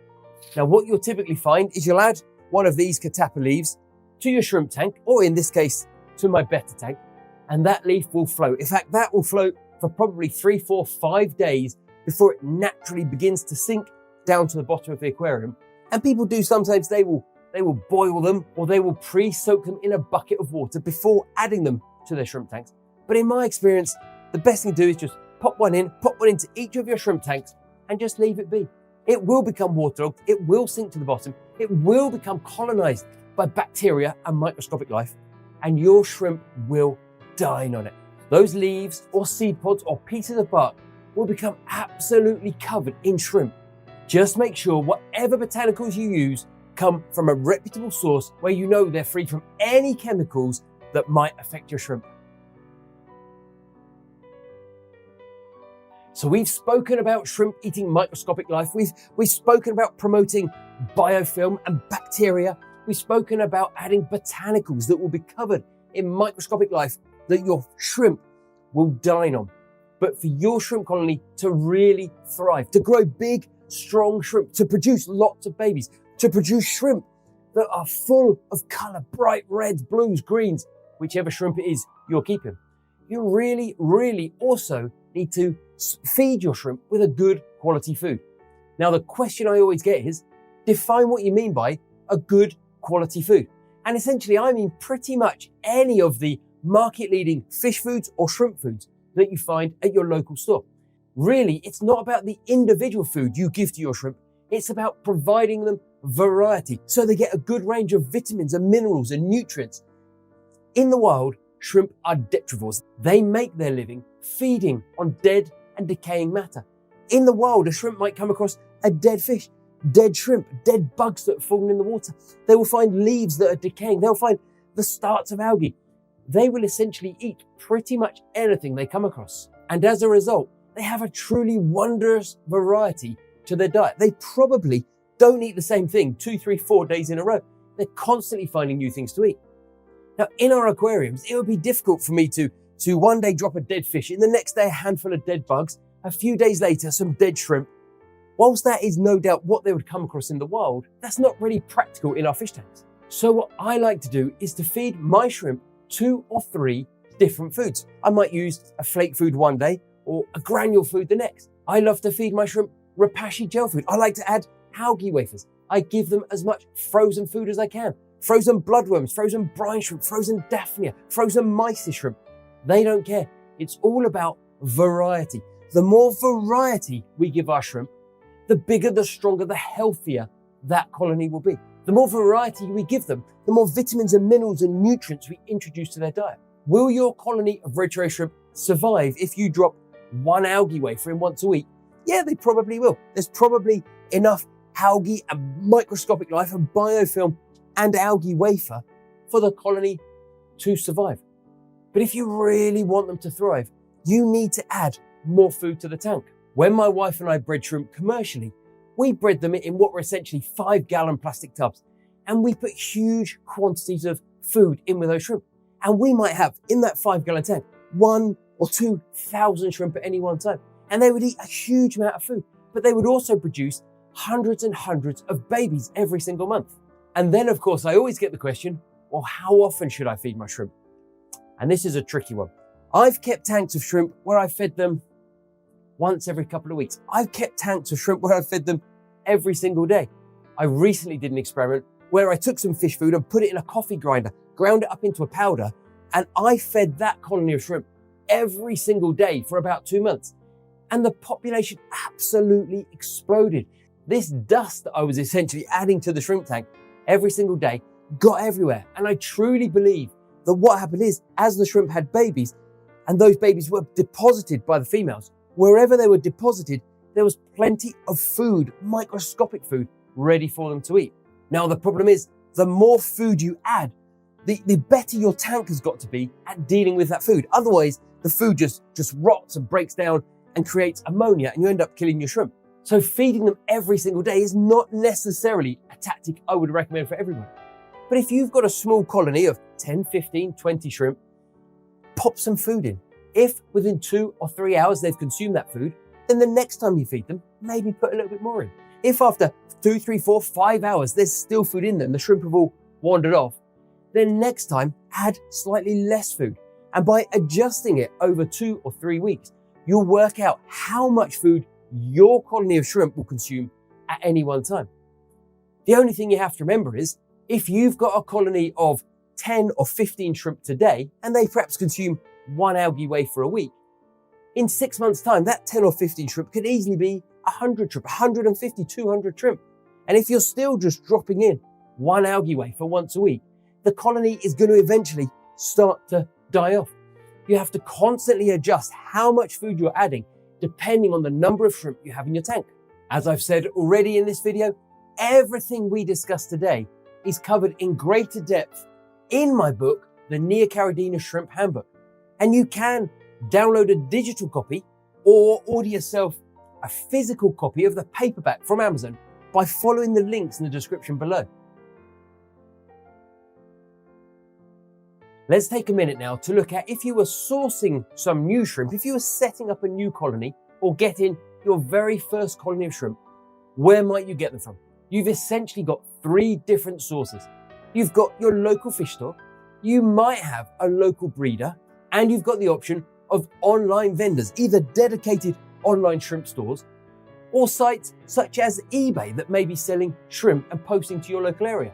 Now, what you'll typically find is you'll add one of these catappa leaves to your shrimp tank, or in this case, to my betta tank, and that leaf will float. In fact, that will float for probably 3, 4, 5 days before it naturally begins to sink down to the bottom of the aquarium. And people do sometimes, they will boil them or they will pre-soak them in a bucket of water before adding them to their shrimp tanks. But in my experience, the best thing to do is just pop one into each of your shrimp tanks and just leave it be. It will become waterlogged, it will sink to the bottom, it will become colonized by bacteria and microscopic life, and your shrimp will dine on it. Those leaves or seed pods or pieces of bark will become absolutely covered in shrimp. Just make sure whatever botanicals you use come from a reputable source where you know they're free from any chemicals that might affect your shrimp. So we've spoken about shrimp eating microscopic life. We've spoken about promoting biofilm and bacteria. We've spoken about adding botanicals that will be covered in microscopic life that your shrimp will dine on. But for your shrimp colony to really thrive, to grow big, strong shrimp, to produce lots of babies, to produce shrimp that are full of color, bright reds, blues, greens, whichever shrimp it is you're keeping, you really, really also need to feed your shrimp with a good quality food. Now, the question I always get is, define what you mean by a good quality food. And essentially, I mean pretty much any of the market-leading fish foods or shrimp foods that you find at your local store. Really, it's not about the individual food you give to your shrimp. It's about providing them variety so they get a good range of vitamins and minerals and nutrients. In the wild, shrimp are detrivores. They make their living feeding on dead and decaying matter. In the wild, a shrimp might come across a dead fish, dead shrimp, dead bugs that have fallen in the water. They will find leaves that are decaying. They'll find the starts of algae. They will essentially eat pretty much anything they come across. And as a result, they have a truly wondrous variety to their diet. They probably don't eat the same thing 2, 3, 4 days in a row. They're constantly finding new things to eat. Now, in our aquariums, it would be difficult for me to one day drop a dead fish, in the next day a handful of dead bugs, a few days later some dead shrimp. Whilst that is no doubt what they would come across in the wild, that's not really practical in our fish tanks. So what I like to do is to feed my shrimp 2 or 3 different foods. I might use a flake food one day or a granule food the next. I love to feed my shrimp Repashy gel food. I like to add algae wafers. I give them as much frozen food as I can. Frozen bloodworms, frozen brine shrimp, frozen daphnia, frozen mysis shrimp. They don't care. It's all about variety. The more variety we give our shrimp, the bigger, the stronger, the healthier that colony will be. The more variety we give them, the more vitamins and minerals and nutrients we introduce to their diet. Will your colony of red tray shrimp survive if you drop 1 algae wafer in once a week? Yeah, they probably will. There's probably enough algae and microscopic life and biofilm and algae wafer for the colony to survive. But if you really want them to thrive, you need to add more food to the tank. When my wife and I bred shrimp commercially, we bred them in what were essentially 5-gallon plastic tubs, and we put huge quantities of food in with those shrimp. And we might have, in that 5-gallon tank, 1,000 or 2,000 shrimp at any one time. And they would eat a huge amount of food, but they would also produce hundreds and hundreds of babies every single month. And then, of course, I always get the question, well, how often should I feed my shrimp? And this is a tricky one. I've kept tanks of shrimp where I fed them once every couple of weeks. I've kept tanks of shrimp where I fed them every single day. I recently did an experiment where I took some fish food and put it in a coffee grinder, ground it up into a powder, and I fed that colony of shrimp every single day for about 2 months. And the population absolutely exploded. This dust that I was essentially adding to the shrimp tank every single day got everywhere. And I truly believe that what happened is, as the shrimp had babies, and those babies were deposited by the females, wherever they were deposited, there was plenty of food, microscopic food, ready for them to eat. Now, the problem is, the more food you add, the better your tank has got to be at dealing with that food. Otherwise, the food just rots and breaks down and creates ammonia, and you end up killing your shrimp. So feeding them every single day is not necessarily a tactic I would recommend for everyone. But if you've got a small colony of 10, 15, 20 shrimp, pop some food in. If within 2 or 3 hours they've consumed that food, then the next time you feed them, maybe put a little bit more in. If after 2, 3, 4, 5 hours there's still food in them, the shrimp have all wandered off, then next time add slightly less food. And by adjusting it over 2 or 3 weeks, you'll work out how much food your colony of shrimp will consume at any one time. The only thing you have to remember is, if you've got a colony of 10 or 15 shrimp today, and they perhaps consume 1 algae wafer a week, in 6 months' time, that 10 or 15 shrimp could easily be 100 shrimp, 150, 200 shrimp. And if you're still just dropping in 1 algae wafer once a week, the colony is going to eventually start to die off. You have to constantly adjust how much food you're adding depending on the number of shrimp you have in your tank. As I've said already in this video, everything we discussed today is covered in greater depth in my book, The Neocaridina Shrimp Handbook. And you can download a digital copy or order yourself a physical copy of the paperback from Amazon by following the links in the description below. Let's take a minute now to look at if you were sourcing some new shrimp, if you were setting up a new colony or getting your very first colony of shrimp, where might you get them from? You've essentially got three different sources. You've got your local fish store, you might have a local breeder, and you've got the option of online vendors, either dedicated online shrimp stores or sites such as eBay that may be selling shrimp and posting to your local area.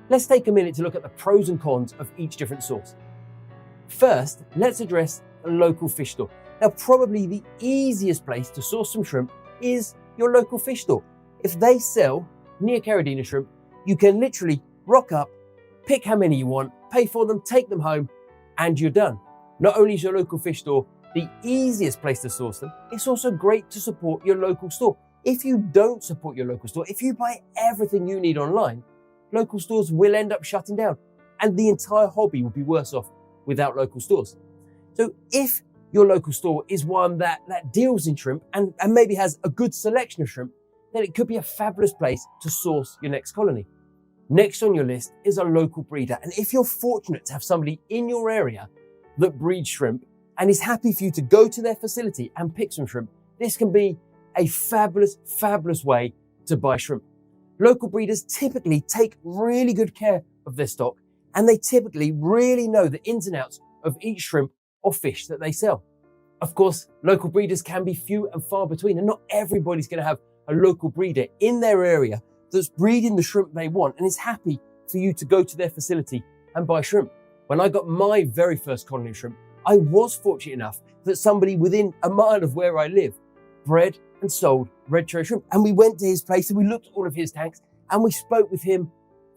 Let's take a minute to look at the pros and cons of each different source. First, let's address a local fish store. Now, probably the easiest place to source some shrimp is your local fish store. If they sell neocaridina shrimp, you can literally rock up, pick how many you want, pay for them, take them home, and you're done. Not only is your local fish store the easiest place to source them, it's also great to support your local store. If you don't support your local store, if you buy everything you need online, local stores will end up shutting down and the entire hobby will be worse off without local stores. So if your local store is one that deals in shrimp and maybe has a good selection of shrimp, then it could be a fabulous place to source your next colony. Next on your list is a local breeder. And if you're fortunate to have somebody in your area that breeds shrimp and is happy for you to go to their facility and pick some shrimp, this can be a fabulous, fabulous way to buy shrimp. Local breeders typically take really good care of their stock, and they typically really know the ins and outs of each shrimp or fish that they sell. Of course, local breeders can be few and far between, and not everybody's going to have a local breeder in their area that's breeding the shrimp they want and is happy for you to go to their facility and buy shrimp. When I got my very first colony of shrimp, I was fortunate enough that somebody within a mile of where I live bred and sold red cherry shrimp. And we went to his place and we looked at all of his tanks and we spoke with him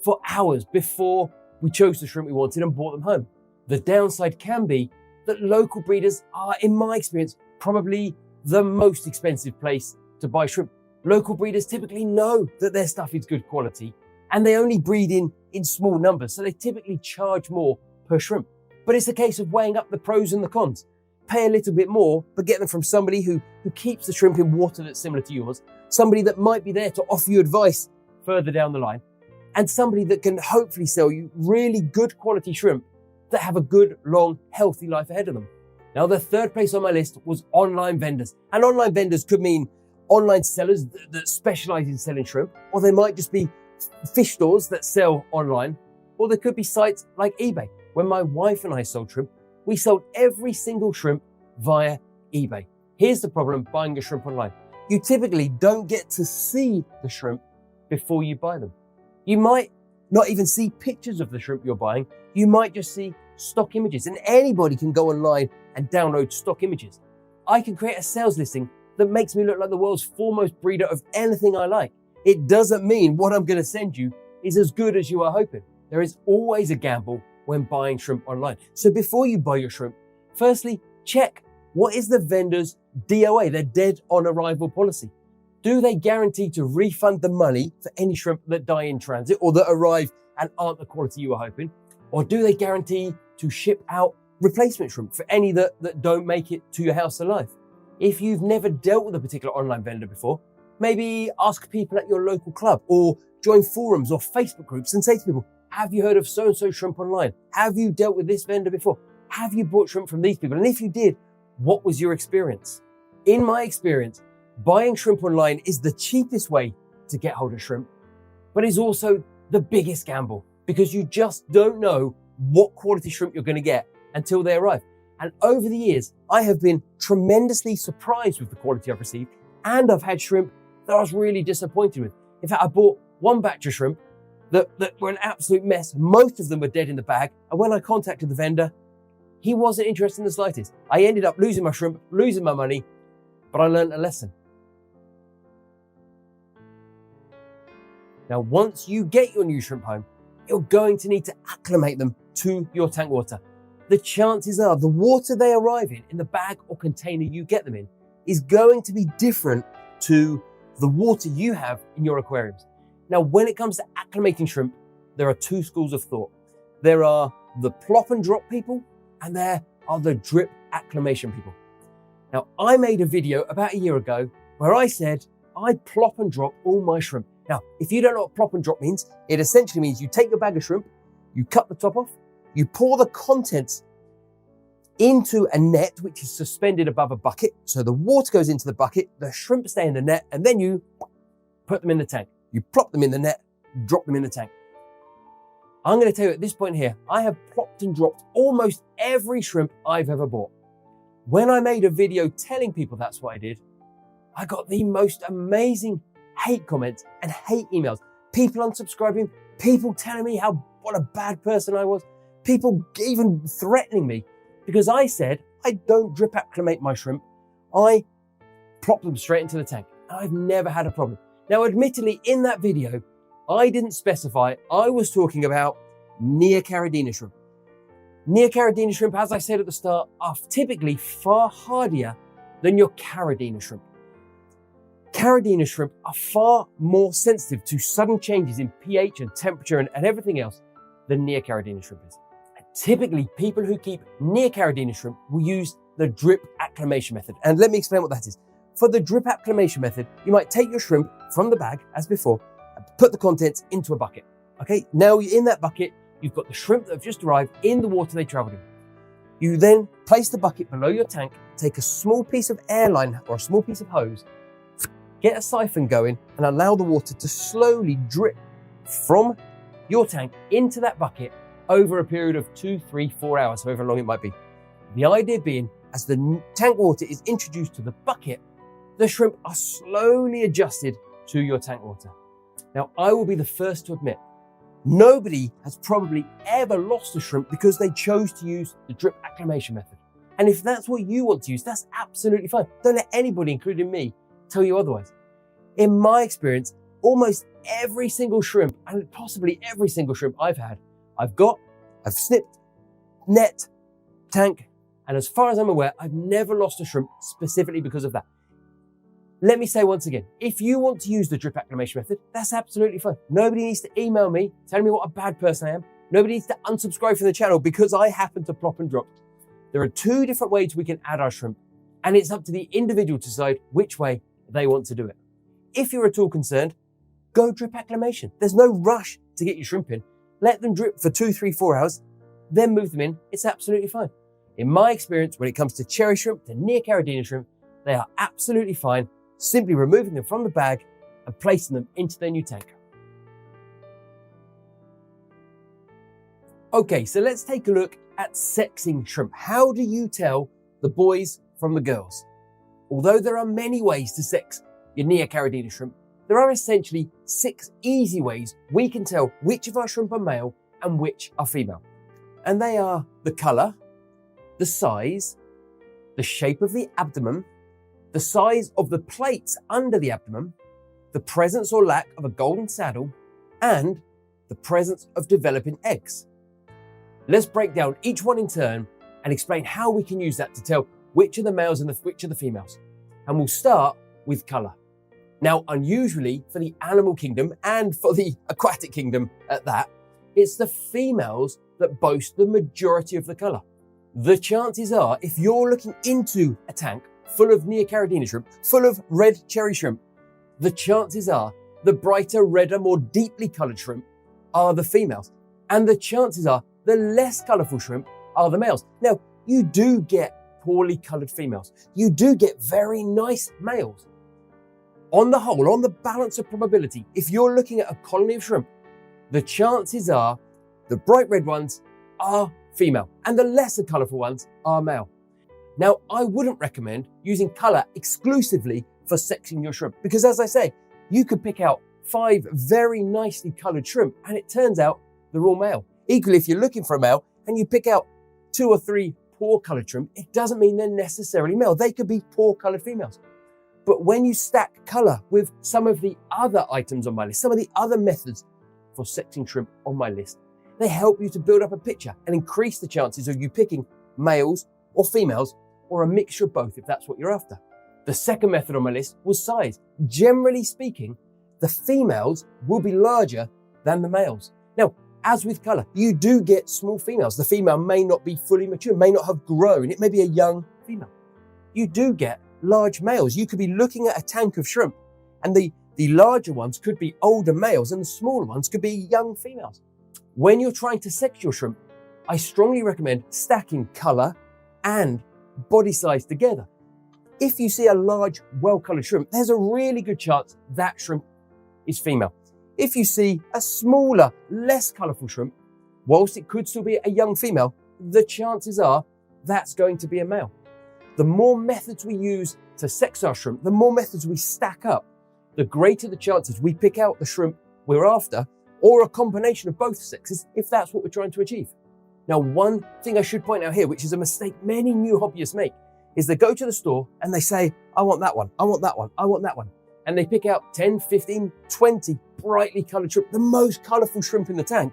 for hours before we chose the shrimp we wanted and brought them home. The downside can be that local breeders are, in my experience, probably the most expensive place to buy shrimp. Local breeders typically know that their stuff is good quality and they only breed in small numbers, so they typically charge more per shrimp. But it's a case of weighing up the pros and the cons. Pay a little bit more, but get them from somebody who keeps the shrimp in water that's similar to yours, somebody that might be there to offer you advice further down the line, and somebody that can hopefully sell you really good quality shrimp that have a good, long, healthy life ahead of them. Now, the third place on my list was online vendors. And online vendors could mean online sellers that specialize in selling shrimp, or they might just be fish stores that sell online, or there could be sites like eBay. When my wife and I sold shrimp, we sold every single shrimp via eBay. Here's the problem buying your shrimp online. You typically don't get to see the shrimp before you buy them. You might not even see pictures of the shrimp you're buying. You might just see stock images, and anybody can go online and download stock images. I can create a sales listing that makes me look like the world's foremost breeder of anything I like. It doesn't mean what I'm going to send you is as good as you are hoping. There is always a gamble when buying shrimp online. So before you buy your shrimp, firstly, check what is the vendor's DOA, their dead on arrival policy. Do they guarantee to refund the money for any shrimp that die in transit or that arrive and aren't the quality you were hoping? Or do they guarantee to ship out replacement shrimp for any that don't make it to your house alive? If you've never dealt with a particular online vendor before, maybe ask people at your local club or join forums or Facebook groups and say to people, have you heard of so-and-so shrimp online? Have you dealt with this vendor before? Have you bought shrimp from these people? And if you did, what was your experience? In my experience, buying shrimp online is the cheapest way to get hold of shrimp, but is also the biggest gamble because you just don't know what quality shrimp you're going to get until they arrive. And over the years, I have been tremendously surprised with the quality I've received, and I've had shrimp that I was really disappointed with. In fact, I bought one batch of shrimp that were an absolute mess. Most of them were dead in the bag. And when I contacted the vendor, he wasn't interested in the slightest. I ended up losing my shrimp, losing my money, but I learned a lesson. Now, once you get your new shrimp home, you're going to need to acclimate them to your tank water. The chances are the water they arrive in the bag or container you get them in, is going to be different to the water you have in your aquariums. Now, when it comes to acclimating shrimp, there are two schools of thought. There are the plop and drop people, and there are the drip acclimation people. Now, I made a video about a year ago where I said I plop and drop all my shrimp. Now, if you don't know what plop and drop means, it essentially means you take your bag of shrimp, you cut the top off, you pour the contents into a net which is suspended above a bucket. So the water goes into the bucket, the shrimp stay in the net, and then you put them in the tank. You plop them in the net, drop them in the tank. I'm going to tell you at this point here, I have plopped and dropped almost every shrimp I've ever bought. When I made a video telling people that's what I did, I got the most amazing hate comments and hate emails. People unsubscribing, people telling me what a bad person I was, people even threatening me because I said I don't drip acclimate my shrimp. I plop them straight into the tank. I've never had a problem. Now, admittedly, in that video, I didn't specify I was talking about neocaridina shrimp. Neocaridina shrimp, as I said at the start, are typically far hardier than your caridina shrimp. Caridina shrimp are far more sensitive to sudden changes in pH and temperature and everything else than neocaridina shrimp is. And typically, people who keep neocaridina shrimp will use the drip acclimation method. And let me explain what that is. For the drip acclimation method, you might take your shrimp from the bag, as before, and put the contents into a bucket. Okay, now in that bucket, you've got the shrimp that have just arrived in the water they traveled in. You then place the bucket below your tank, take a small piece of airline or a small piece of hose, get a siphon going, and allow the water to slowly drip from your tank into that bucket over a period of 2, 3, 4 hours, however long it might be. The idea being, as the tank water is introduced to the bucket, the shrimp are slowly adjusted to your tank water. Now, I will be the first to admit, nobody has probably ever lost a shrimp because they chose to use the drip acclimation method. And if that's what you want to use, that's absolutely fine. Don't let anybody, including me, tell you otherwise. In my experience, almost every single shrimp, and possibly every single shrimp I've had, I've snipped, net, tank, and as far as I'm aware, I've never lost a shrimp specifically because of that. Let me say once again, if you want to use the drip acclimation method, that's absolutely fine. Nobody needs to email me, telling me what a bad person I am. Nobody needs to unsubscribe from the channel because I happen to plop and drop. There are two different ways we can add our shrimp, and it's up to the individual to decide which way they want to do it. If you're at all concerned, go drip acclimation. There's no rush to get your shrimp in. Let them drip for 2, 3, 4 hours, then move them in. It's absolutely fine. In my experience, when it comes to cherry shrimp, to neocaridina shrimp, they are absolutely fine, simply removing them from the bag and placing them into their new tank. Okay, so let's take a look at sexing shrimp. How do you tell the boys from the girls? Although there are many ways to sex your neocaridina shrimp, there are essentially 6 easy ways we can tell which of our shrimp are male and which are female. And they are the color, the size, the shape of the abdomen, the size of the plates under the abdomen, the presence or lack of a golden saddle, and the presence of developing eggs. Let's break down each one in turn and explain how we can use that to tell which are the males and which are the females. And we'll start with color. Now, unusually for the animal kingdom and for the aquatic kingdom at that, it's the females that boast the majority of the color. The chances are, if you're looking into a tank full of neocaridina shrimp, full of red cherry shrimp, the chances are the brighter, redder, more deeply colored shrimp are the females. And the chances are the less colorful shrimp are the males. Now, you do get poorly colored females. You do get very nice males. On the whole, on the balance of probability, if you're looking at a colony of shrimp, the chances are the bright red ones are female and the lesser colorful ones are male. Now, I wouldn't recommend using color exclusively for sexing your shrimp because, as I say, you could pick out 5 very nicely colored shrimp and it turns out they're all male. Equally, if you're looking for a male and you pick out 2 or 3 poor colored shrimp, it doesn't mean they're necessarily male. They could be poor colored females. But when you stack color with some of the other items on my list, some of the other methods for sexing shrimp on my list, They help you to build up a picture and increase the chances of you picking males or females or a mixture of both if that's what you're after. The second method on my list was size. Generally speaking, the females will be larger than the males. Now, as with colour, you do get small females. The female may not be fully mature, may not have grown. It may be a young female. You do get large males. You could be looking at a tank of shrimp and the larger ones could be older males and the smaller ones could be young females. When you're trying to sex your shrimp, I strongly recommend stacking colour and body size together. If you see a large, well-coloured shrimp, there's a really good chance that shrimp is female. If you see a smaller, less colourful shrimp, whilst it could still be a young female, the chances are that's going to be a male. The more methods we use to sex our shrimp, the more methods we stack up, the greater the chances we pick out the shrimp we're after, or a combination of both sexes if that's what we're trying to achieve. Now, one thing I should point out here, which is a mistake many new hobbyists make, is they go to the store and they say, I want that one, I want that one, I want that one. And they pick out 10, 15, 20 brightly coloured shrimp, the most colourful shrimp in the tank.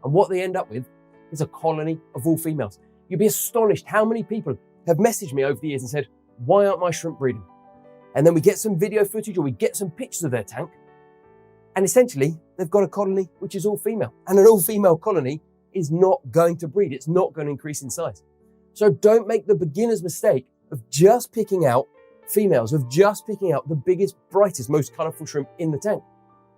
And what they end up with is a colony of all females. You'd be astonished how many people have messaged me over the years and said, why aren't my shrimp breeding? And then we get some video footage or we get some pictures of their tank. And essentially, they've got a colony which is all female. And an all female colony is not going to breed. It's not going to increase in size. So don't make the beginner's mistake of just picking out females, of just picking out the biggest, brightest, most colourful shrimp in the tank.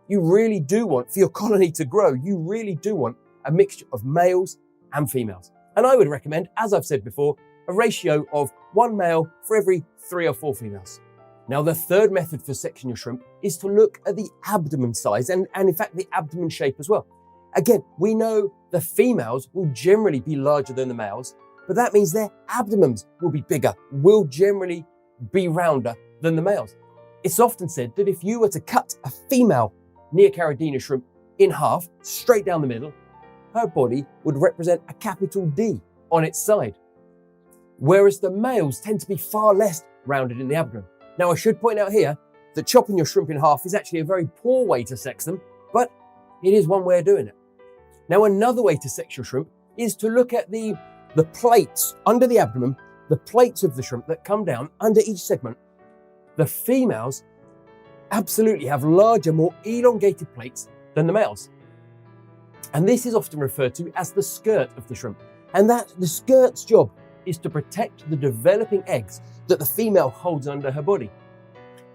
You really do want, for your colony to grow, you really do want a mixture of males and females. And I would recommend, as I've said before, a ratio of 1 male for every 3 or 4 females. Now, the third method for sexing your shrimp is to look at the abdomen size and in fact, the abdomen shape as well. Again, we know the females will generally be larger than the males, but that means their abdomens will be bigger, will generally be rounder than the males. It's often said that if you were to cut a female neocaridina shrimp in half, straight down the middle, her body would represent a capital D on its side. Whereas the males tend to be far less rounded in the abdomen. Now, I should point out here that chopping your shrimp in half is actually a very poor way to sex them, but it is one way of doing it. Now, another way to sex your shrimp is to look at the plates under the abdomen, the plates of the shrimp that come down under each segment. The females absolutely have larger, more elongated plates than the males. And this is often referred to as the skirt of the shrimp. And that the skirt's job is to protect the developing eggs that the female holds under her body.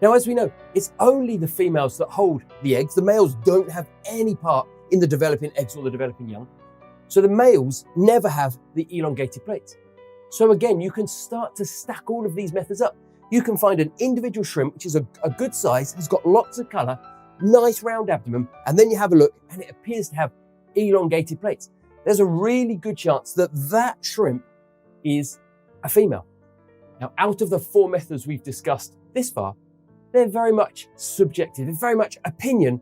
Now, as we know, it's only the females that hold the eggs. The males don't have any part in the developing eggs or the developing young. So the males never have the elongated plates. So again, you can start to stack all of these methods up. You can find an individual shrimp, which is a good size, has got lots of colour, nice round abdomen, and then you have a look and it appears to have elongated plates. There's a really good chance that that shrimp is a female. Now, out of the 4 methods we've discussed this far, they're very much subjective, it's very much opinion,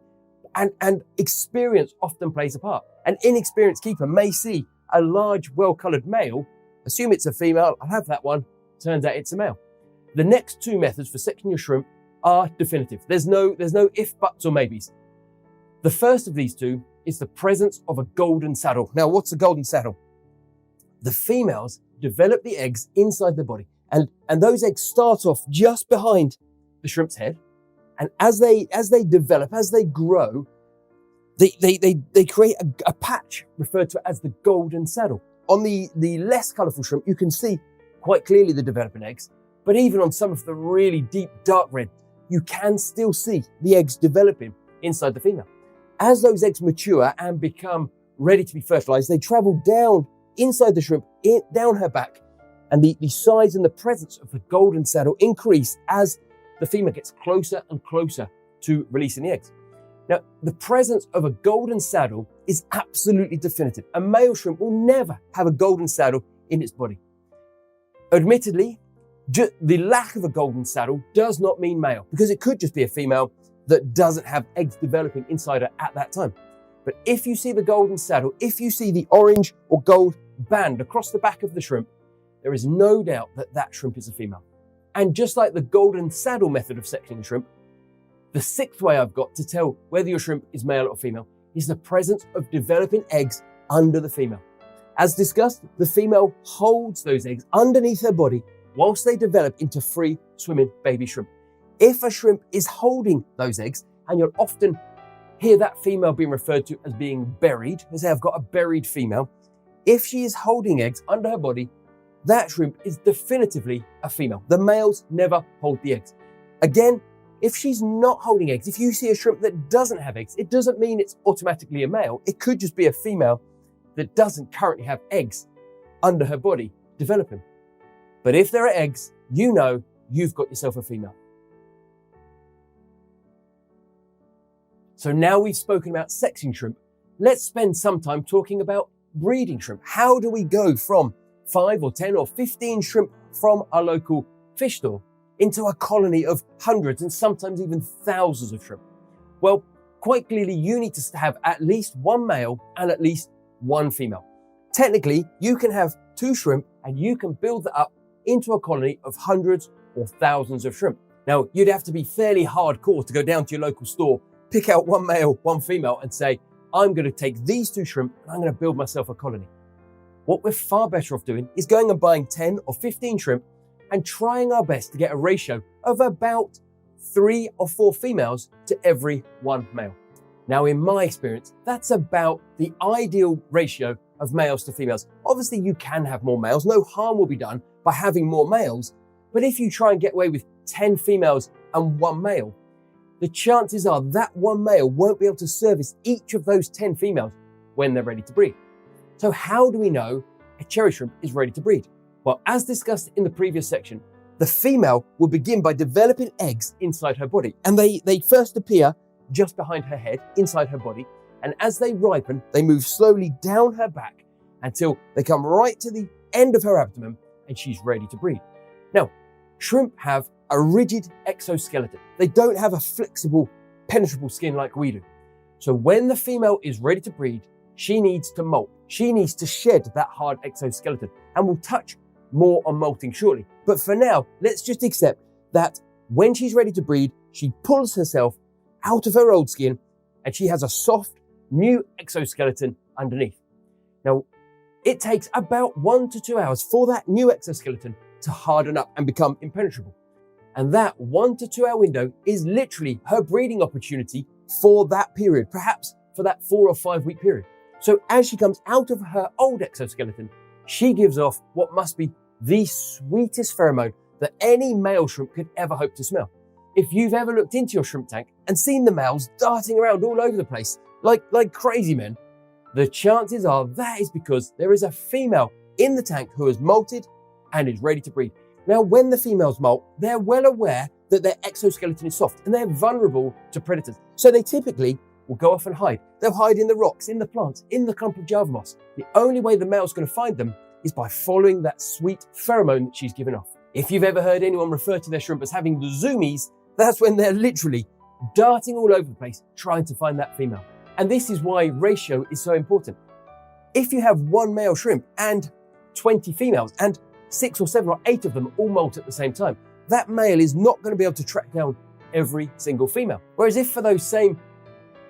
and experience often plays a part. An inexperienced keeper may see a large, well-coloured male, assume it's a female, I'll have that one, turns out it's a male. The next 2 methods for sexing your shrimp are definitive. There's no if, buts, or maybes. The first of these 2 is the presence of a golden saddle. Now, what's a golden saddle? The females develop the eggs inside their body, and those eggs start off just behind the shrimp's head, and as they develop, as they grow, they create a patch referred to as the golden saddle. On the less colourful shrimp, you can see quite clearly the developing eggs, but even on some of the really deep dark red, you can still see the eggs developing inside the female. As those eggs mature and become ready to be fertilized, they travel down inside the shrimp, down her back, and the size and the presence of the golden saddle increase as the female gets closer and closer to releasing the eggs. Now, the presence of a golden saddle is absolutely definitive. A male shrimp will never have a golden saddle in its body. Admittedly, the lack of a golden saddle does not mean male, because it could just be a female that doesn't have eggs developing inside her at that time. But if you see the golden saddle, if you see the orange or gold band across the back of the shrimp, there is no doubt that that shrimp is a female. And just like the golden saddle method of sexing a shrimp, the 6th way I've got to tell whether your shrimp is male or female is the presence of developing eggs under the female. As discussed, the female holds those eggs underneath her body whilst they develop into free swimming baby shrimp. If a shrimp is holding those eggs, and you'll often hear that female being referred to as being buried, as they have got a buried female, if she is holding eggs under her body, that shrimp is definitively a female. The males never hold the eggs. Again, if she's not holding eggs, if you see a shrimp that doesn't have eggs, it doesn't mean it's automatically a male. It could just be a female that doesn't currently have eggs under her body developing. But if there are eggs, you know you've got yourself a female. So now we've spoken about sexing shrimp, let's spend some time talking about breeding shrimp. How do we go from 5 or 10 or 15 shrimp from our local fish store into a colony of hundreds and sometimes even thousands of shrimp? Well, quite clearly you need to have at least one male and at least one female. Technically, you can have 2 shrimp and you can build that up into a colony of hundreds or thousands of shrimp. Now, you'd have to be fairly hardcore to go down to your local store, pick out one male, one female and say, I'm going to take these 2 shrimp and I'm going to build myself a colony. What we're far better off doing is going and buying 10 or 15 shrimp and trying our best to get a ratio of about 3 or 4 females to every 1 male. Now, in my experience, that's about the ideal ratio of males to females. Obviously, you can have more males. No harm will be done by having more males. But if you try and get away with 10 females and 1 male, the chances are that 1 male won't be able to service each of those 10 females when they're ready to breed. So how do we know a cherry shrimp is ready to breed? Well, as discussed in the previous section, the female will begin by developing eggs inside her body. And they first appear just behind her head, inside her body. And as they ripen, they move slowly down her back until they come right to the end of her abdomen and she's ready to breed. Now, shrimp have a rigid exoskeleton. They don't have a flexible, penetrable skin like we do. So when the female is ready to breed, she needs to molt. She needs to shed that hard exoskeleton, and we'll touch more on molting shortly. But for now, let's just accept that when she's ready to breed, she pulls herself out of her old skin and she has a soft, new exoskeleton underneath. Now, it takes about 1 to 2 hours for that new exoskeleton to harden up and become impenetrable. And that 1 to 2 hour window is literally her breeding opportunity for that period, perhaps for that 4 or 5 week period. So as she comes out of her old exoskeleton, she gives off what must be the sweetest pheromone that any male shrimp could ever hope to smell. If you've ever looked into your shrimp tank and seen the males darting around all over the place like crazy men, the chances are that is because there is a female in the tank who has molted and is ready to breed. Now, when the females molt, they're well aware that their exoskeleton is soft and they're vulnerable to predators. So they typically will go off and hide. They'll hide in the rocks, in the plants, in the clump of Java moss. The only way the male's going to find them is by following that sweet pheromone that she's given off. If you've ever heard anyone refer to their shrimp as having the zoomies, that's when they're literally darting all over the place trying to find that female. And this is why ratio is so important. If you have 1 male shrimp and 20 females and 6 or 7 or 8 of them all molt at the same time, that male is not going to be able to track down every single female. Whereas if for those same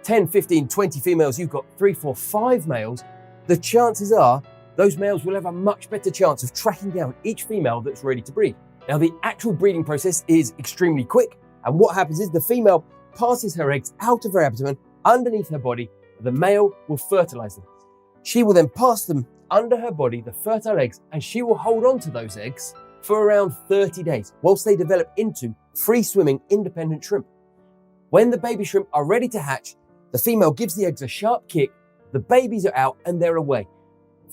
10, 15, 20 females, you've got 3, 4, 5 males, the chances are those males will have a much better chance of tracking down each female that's ready to breed. Now, the actual breeding process is extremely quick. And what happens is the female passes her eggs out of her abdomen, underneath her body. The male will fertilize them. She will then pass them under her body, the fertile eggs, and she will hold on to those eggs for around 30 days whilst they develop into free-swimming independent shrimp. When the baby shrimp are ready to hatch, the female gives the eggs a sharp kick, the babies are out and they're away.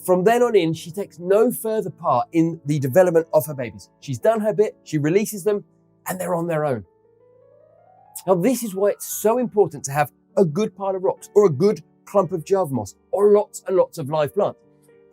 From then on in, she takes no further part in the development of her babies. She's done her bit, she releases them, and they're on their own. Now, this is why it's so important to have a good pile of rocks or a good clump of Java moss or lots and lots of live plants.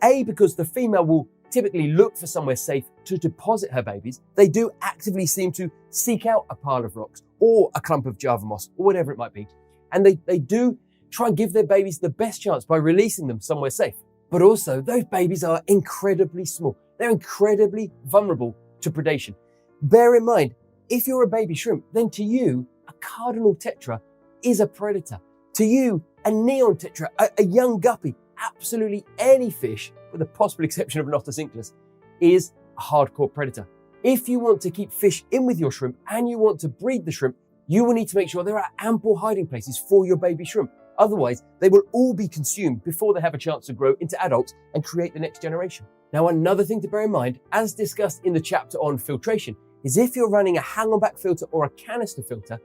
A, because the female will typically look for somewhere safe to deposit her babies. They do actively seem to seek out a pile of rocks or a clump of Java moss or whatever it might be. And they do try and give their babies the best chance by releasing them somewhere safe. But also, those babies are incredibly small. They're incredibly vulnerable to predation. Bear in mind, if you're a baby shrimp, then to you, a cardinal tetra is a predator. To you, a neon tetra, a young guppy, absolutely any fish, with the possible exception of an ottocinclus, is a hardcore predator. If you want to keep fish in with your shrimp and you want to breed the shrimp, you will need to make sure there are ample hiding places for your baby shrimp. Otherwise, they will all be consumed before they have a chance to grow into adults and create the next generation. Now, another thing to bear in mind, as discussed in the chapter on filtration, is if you're running a hang-on-back filter or a canister filter,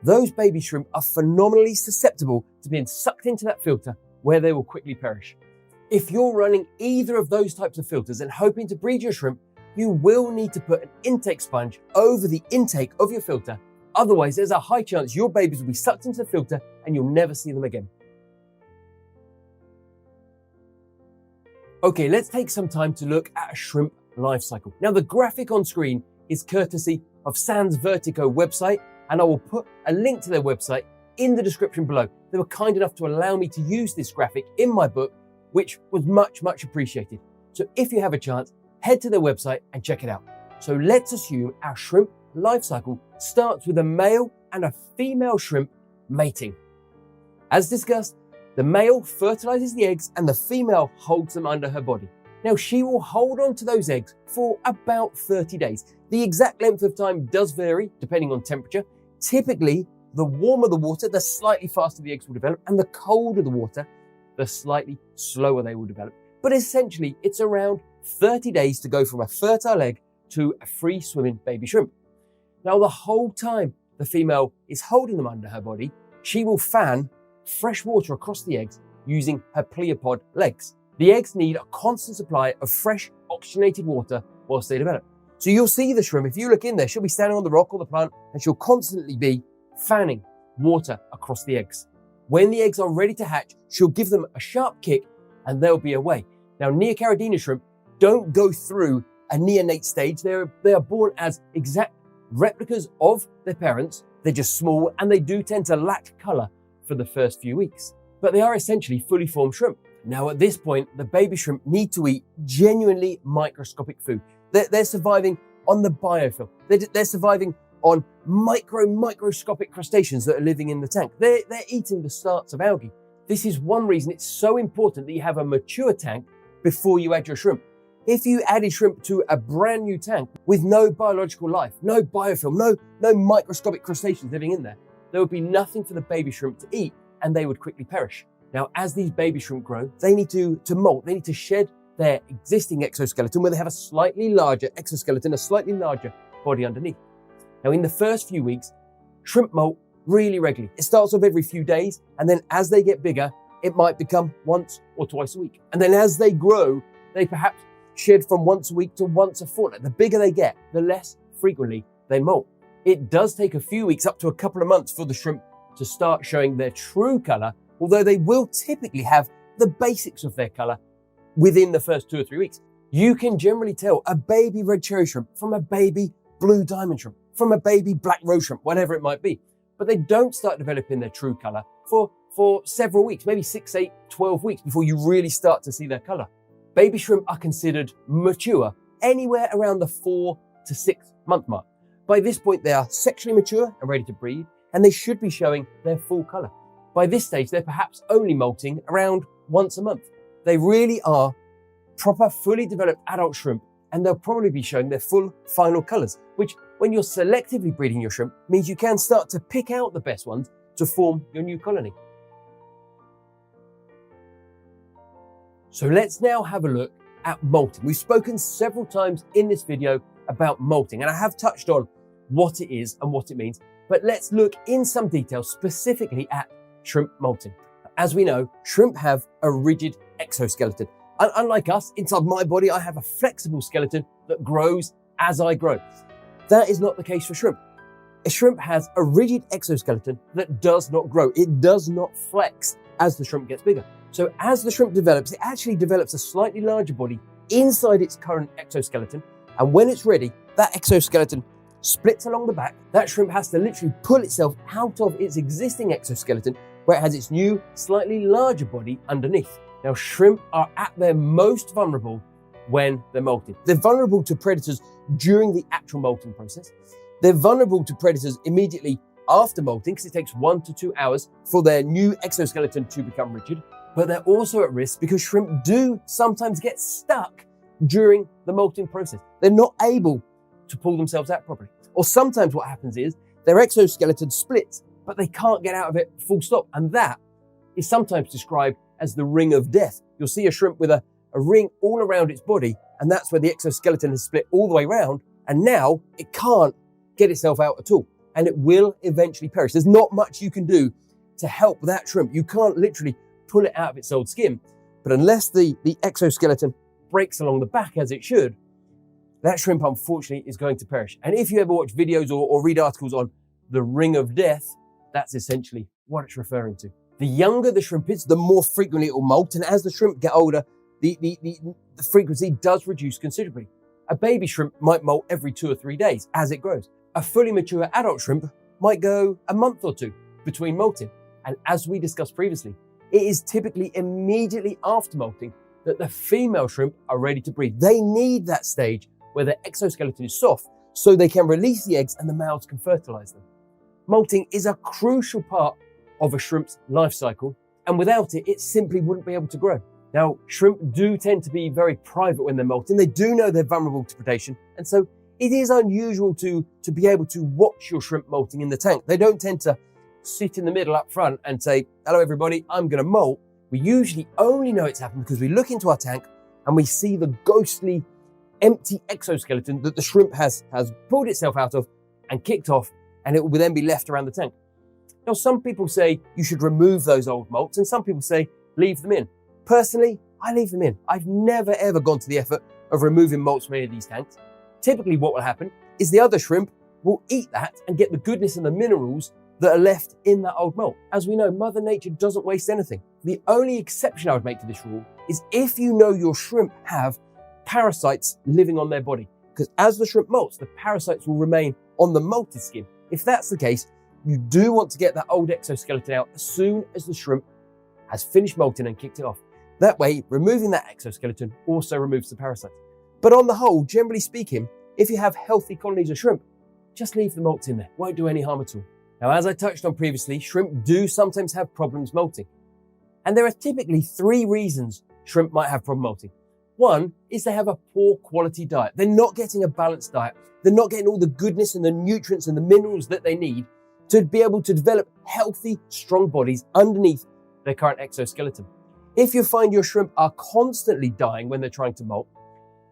those baby shrimp are phenomenally susceptible to being sucked into that filter where they will quickly perish. If you're running either of those types of filters and hoping to breed your shrimp, you will need to put an intake sponge over the intake of your filter. Otherwise, there's a high chance your babies will be sucked into the filter and you'll never see them again. Okay, let's take some time to look at a shrimp life cycle. Now, the graphic on screen is courtesy of Sans Vertigo website, and I will put a link to their website in the description below. They were kind enough to allow me to use this graphic in my book, which was much, much appreciated. So if you have a chance, head to their website and check it out. So let's assume our shrimp life cycle starts with a male and a female shrimp mating. As discussed, the male fertilizes the eggs and the female holds them under her body. Now, she will hold on to those eggs for about 30 days. The exact length of time does vary depending on temperature. Typically, the warmer the water, the slightly faster the eggs will develop, and the colder the water, the slightly slower they will develop. But essentially, it's around 30 days to go from a fertile egg to a free-swimming baby shrimp. Now, the whole time the female is holding them under her body, she will fan fresh water across the eggs using her pleopod legs. The eggs need a constant supply of fresh, oxygenated water whilst they develop. So you'll see the shrimp, if you look in there, she'll be standing on the rock or the plant and she'll constantly be fanning water across the eggs. When the eggs are ready to hatch, she'll give them a sharp kick and they'll be away. Now, neocaridina shrimp don't go through a neonate stage. They are born as exact replicas of their parents. They're just small and they do tend to lack color for the first few weeks, but they are essentially fully formed shrimp. Now, at this point, the baby shrimp need to eat genuinely microscopic food. They're surviving on the biofilm. They're surviving on microscopic crustaceans that are living in the tank. They're eating the starts of algae. This is one reason it's so important that you have a mature tank before you add your shrimp. If you added shrimp to a brand new tank with no biological life, no biofilm, no microscopic crustaceans living in there, there would be nothing for the baby shrimp to eat and they would quickly perish. Now, as these baby shrimp grow, they need to molt. They need to shed their existing exoskeleton where they have a slightly larger exoskeleton, a slightly larger body underneath. Now, in the first few weeks, shrimp molt really regularly. It starts off every few days, and then as they get bigger, it might become once or twice a week. And then as they grow, they perhaps shed from once a week to once a fortnight. The bigger they get, the less frequently they molt. It does take a few weeks, up to a couple of months, for the shrimp to start showing their true color, although they will typically have the basics of their color within the first 2 or 3 weeks. You can generally tell a baby red cherry shrimp from a baby blue diamond shrimp, from a baby black rose shrimp, whatever it might be. But they don't start developing their true color for several weeks, maybe 6, 8, 12 weeks before you really start to see their color. Baby shrimp are considered mature anywhere around the 4 to 6 month mark. By this point, they are sexually mature and ready to breed, and they should be showing their full color. By this stage, they're perhaps only molting around once a month. They really are proper, fully developed adult shrimp, and they'll probably be showing their full final colors, which, when you're selectively breeding your shrimp, means you can start to pick out the best ones to form your new colony. So let's now have a look at molting. We've spoken several times in this video about molting, and I have touched on what it is and what it means, but let's look in some detail specifically at shrimp molting. As we know, shrimp have a rigid exoskeleton. Unlike us, inside my body, I have a flexible skeleton that grows as I grow. That is not the case for shrimp. A shrimp has a rigid exoskeleton that does not grow. It does not flex as the shrimp gets bigger. So as the shrimp develops, it actually develops a slightly larger body inside its current exoskeleton. And when it's ready, that exoskeleton splits along the back. That shrimp has to literally pull itself out of its existing exoskeleton where it has its new, slightly larger body underneath. Now, shrimp are at their most vulnerable when they're molting. They're vulnerable to predators during the actual molting process. They're vulnerable to predators immediately after molting because it takes 1 to 2 hours for their new exoskeleton to become rigid. But they're also at risk because shrimp do sometimes get stuck during the molting process. They're not able to pull themselves out properly. Or sometimes what happens is their exoskeleton splits, but they can't get out of it full stop. And that is sometimes described as the ring of death. You'll see a shrimp with a ring all around its body, and that's where the exoskeleton has split all the way around, and now it can't get itself out at all, and it will eventually perish. There's not much you can do to help that shrimp. You can't literally pull it out of its old skin, but unless the exoskeleton breaks along the back as it should, that shrimp unfortunately is going to perish. And if you ever watch videos or read articles on the ring of death, that's essentially what it's referring to. The younger the shrimp is, the more frequently it will molt, and as the shrimp get older, the frequency does reduce considerably. A baby shrimp might molt every 2 or 3 days as it grows. A fully mature adult shrimp might go a month or two between molting. And as we discussed previously, it is typically immediately after molting that the female shrimp are ready to breed. They need that stage where their exoskeleton is soft so they can release the eggs and the males can fertilize them. Molting is a crucial part of a shrimp's life cycle, and without it, it simply wouldn't be able to grow. Now, shrimp do tend to be very private when they're molting. They do know they're vulnerable to predation, and so it is unusual to be able to watch your shrimp molting in the tank. They don't tend to sit in the middle up front and say, "Hello everybody, I'm gonna molt." We usually only know it's happened because we look into our tank and we see the ghostly, empty exoskeleton that the shrimp has pulled itself out of and kicked off, and it will then be left around the tank. Now, some people say you should remove those old molts, and some people say leave them in. Personally, I leave them in. I've never ever gone to the effort of removing molts from any of these tanks. Typically what will happen is the other shrimp will eat that and get the goodness and the minerals that are left in that old molt. As we know, Mother Nature doesn't waste anything. The only exception I would make to this rule is if you know your shrimp have parasites living on their body, because as the shrimp molts, the parasites will remain on the molted skin. If that's the case, you do want to get that old exoskeleton out as soon as the shrimp has finished molting and kicked it off. That way, removing that exoskeleton also removes the parasites. But on the whole, generally speaking, if you have healthy colonies of shrimp, just leave the molts in there. Won't do any harm at all. Now, as I touched on previously, shrimp do sometimes have problems molting. And there are typically 3 reasons shrimp might have problem molting. One is they have a poor quality diet. They're not getting a balanced diet. They're not getting all the goodness and the nutrients and the minerals that they need to be able to develop healthy, strong bodies underneath their current exoskeleton. If you find your shrimp are constantly dying when they're trying to molt,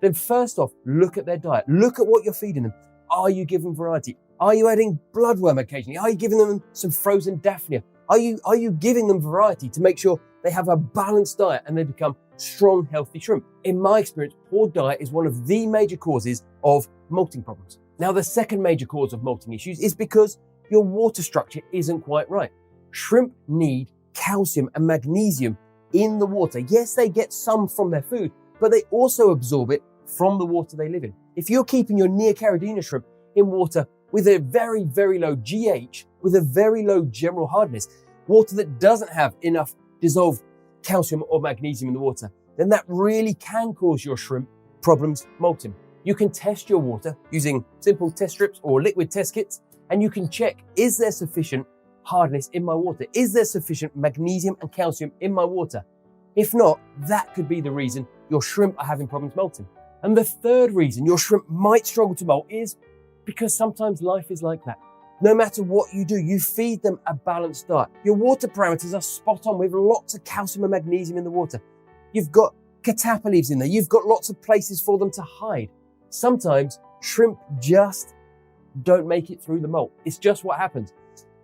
then first off, look at their diet. Look at what you're feeding them. Are you giving variety? Are you adding bloodworm occasionally? Are you giving them some frozen Daphnia? Are you giving them variety to make sure they have a balanced diet and they become strong, healthy shrimp? In my experience, poor diet is one of the major causes of molting problems. Now, the second major cause of molting issues is because your water structure isn't quite right. Shrimp need calcium and magnesium in the water. Yes, they get some from their food, but they also absorb it from the water they live in. If you're keeping your neocaridina shrimp in water with a very, very low GH, with a very low general hardness, water that doesn't have enough dissolved calcium or magnesium in the water, then that really can cause your shrimp problems molting. You can test your water using simple test strips or liquid test kits, and you can check, is there sufficient hardness in my water? Is there sufficient magnesium and calcium in my water? If not, that could be the reason your shrimp are having problems molting. And the third reason your shrimp might struggle to molt is because sometimes life is like that. No matter what you do, you feed them a balanced diet. Your water parameters are spot on with lots of calcium and magnesium in the water. You've got catappa leaves in there. You've got lots of places for them to hide. Sometimes shrimp just don't make it through the molt. It's just what happens.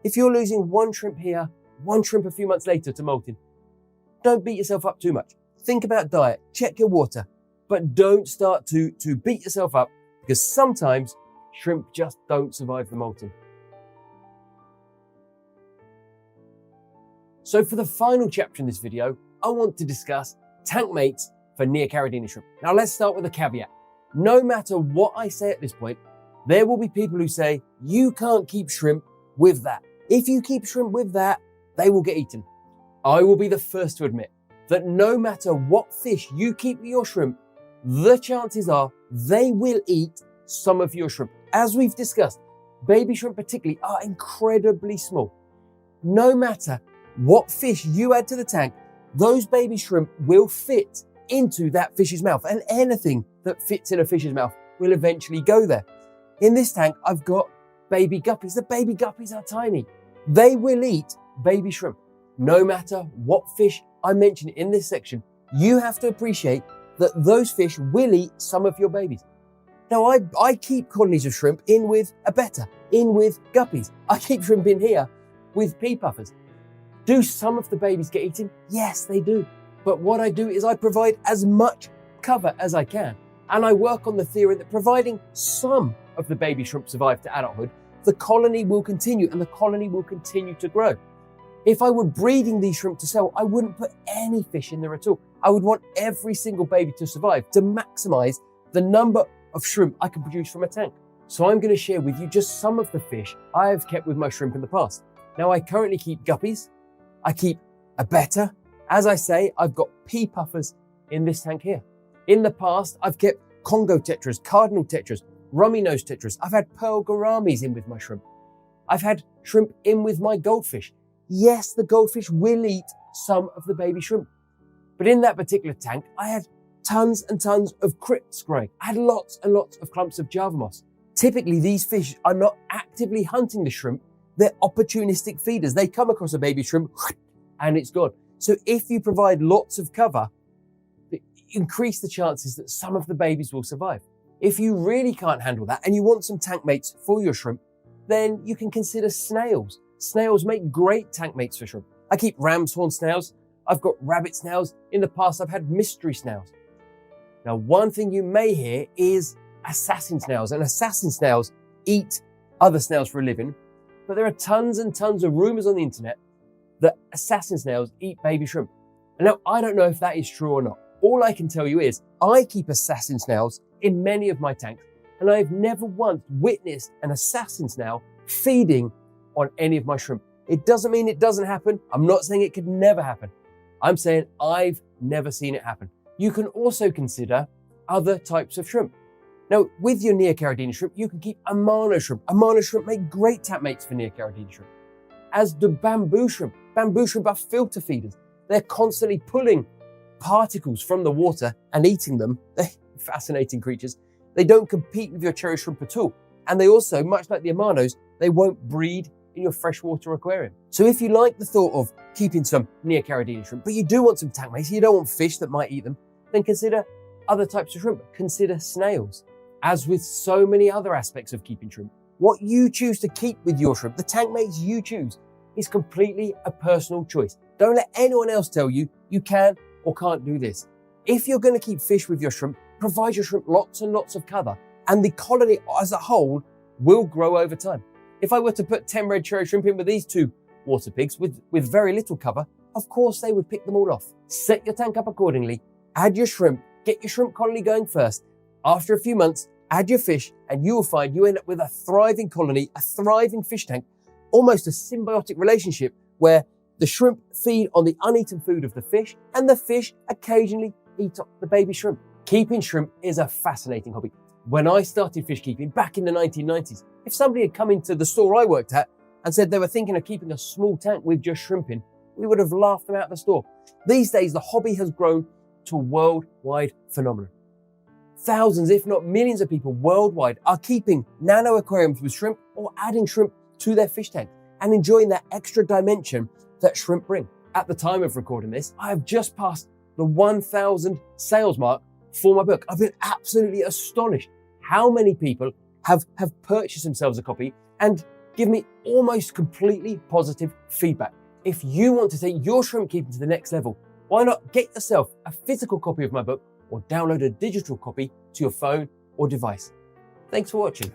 If you're losing one shrimp here, one shrimp a few months later to molting, don't beat yourself up too much. Think about diet, check your water, but don't start to beat yourself up because sometimes shrimp just don't survive the molting. So for the final chapter in this video, I want to discuss tank mates for neocaridina shrimp. Now let's start with a caveat. No matter what I say at this point, there will be people who say, you can't keep shrimp with that. If you keep shrimp with that, they will get eaten. I will be the first to admit that no matter what fish you keep with your shrimp, the chances are they will eat some of your shrimp. As we've discussed, baby shrimp particularly are incredibly small. No matter what fish you add to the tank, those baby shrimp will fit into that fish's mouth, and anything that fits in a fish's mouth will eventually go there. In this tank, I've got baby guppies. The baby guppies are tiny. They will eat baby shrimp. No matter what fish I mention in this section, you have to appreciate that those fish will eat some of your babies. Now, I keep colonies of shrimp in with abetta, in with guppies. I keep shrimp in here with pea puffers. Do some of the babies get eaten? Yes, they do. But what I do is I provide as much cover as I can. And I work on the theory that providing some of the baby shrimp survive to adulthood, the colony will continue and the colony will continue to grow. If I were breeding these shrimp to sell, I wouldn't put any fish in there at all. I would want every single baby to survive to maximize the number of shrimp I can produce from a tank. So I'm going to share with you just some of the fish I have kept with my shrimp in the past. Now, I currently keep guppies. I keep abetta. As I say, I've got pea puffers in this tank here. In the past, I've kept Congo tetras, cardinal tetras, rummy nose tetras. I've had pearl gouramis in with my shrimp. I've had shrimp in with my goldfish. Yes, the goldfish will eat some of the baby shrimp. But in that particular tank, I had tons and tons of crypts growing. I had lots and lots of clumps of Java moss. Typically, these fish are not actively hunting the shrimp. They're opportunistic feeders. They come across a baby shrimp and it's gone. So if you provide lots of cover, increase the chances that some of the babies will survive. If you really can't handle that and you want some tank mates for your shrimp, then you can consider snails. Snails make great tank mates for shrimp. I keep ram's horn snails. I've got rabbit snails. In the past, I've had mystery snails. Now, one thing you may hear is assassin snails, and assassin snails eat other snails for a living, but there are tons and tons of rumors on the internet that assassin snails eat baby shrimp. And now, I don't know if that is true or not. All I can tell you is I keep assassin snails in many of my tanks, and I've never once witnessed an assassin snail feeding on any of my shrimp. It doesn't mean it doesn't happen. I'm not saying it could never happen. I'm saying I've never seen it happen. You can also consider other types of shrimp. Now, with your neocaridina shrimp, you can keep Amano shrimp. Amano shrimp make great tank mates for neocaridina shrimp, as do bamboo shrimp. Bamboo shrimp are filter feeders. They're constantly pulling particles from the water and eating them. They're fascinating creatures. They don't compete with your cherry shrimp at all. And they also, much like the Amanos, they won't breed in your freshwater aquarium. So if you like the thought of keeping some neocaridina shrimp, but you do want some tank mates, you don't want fish that might eat them, then consider other types of shrimp. Consider snails. As with so many other aspects of keeping shrimp, what you choose to keep with your shrimp, the tank mates you choose, is completely a personal choice. Don't let anyone else tell you you can or can't do this. If you're going to keep fish with your shrimp, provide your shrimp lots and lots of cover, and the colony as a whole will grow over time. If I were to put 10 red cherry shrimp in with these 2 water pigs with very little cover, of course they would pick them all off. Set your tank up accordingly, add your shrimp, get your shrimp colony going first. After a few months, add your fish, and you will find you end up with a thriving colony, a thriving fish tank, almost a symbiotic relationship where the shrimp feed on the uneaten food of the fish, and the fish occasionally eat up the baby shrimp. Keeping shrimp is a fascinating hobby. When I started fish keeping back in the 1990s, if somebody had come into the store I worked at and said they were thinking of keeping a small tank with just shrimp in, we would have laughed them out of the store. These days, the hobby has grown to a worldwide phenomenon. Thousands, if not millions of people worldwide are keeping nano aquariums with shrimp or adding shrimp to their fish tank and enjoying that extra dimension that shrimp bring. At the time of recording this, I have just passed the 1,000 sales mark for my book. I've been absolutely astonished how many people have purchased themselves a copy and give me almost completely positive feedback. If you want to take your shrimp keeping to the next level, why not get yourself a physical copy of my book or download a digital copy to your phone or device. Thanks for watching.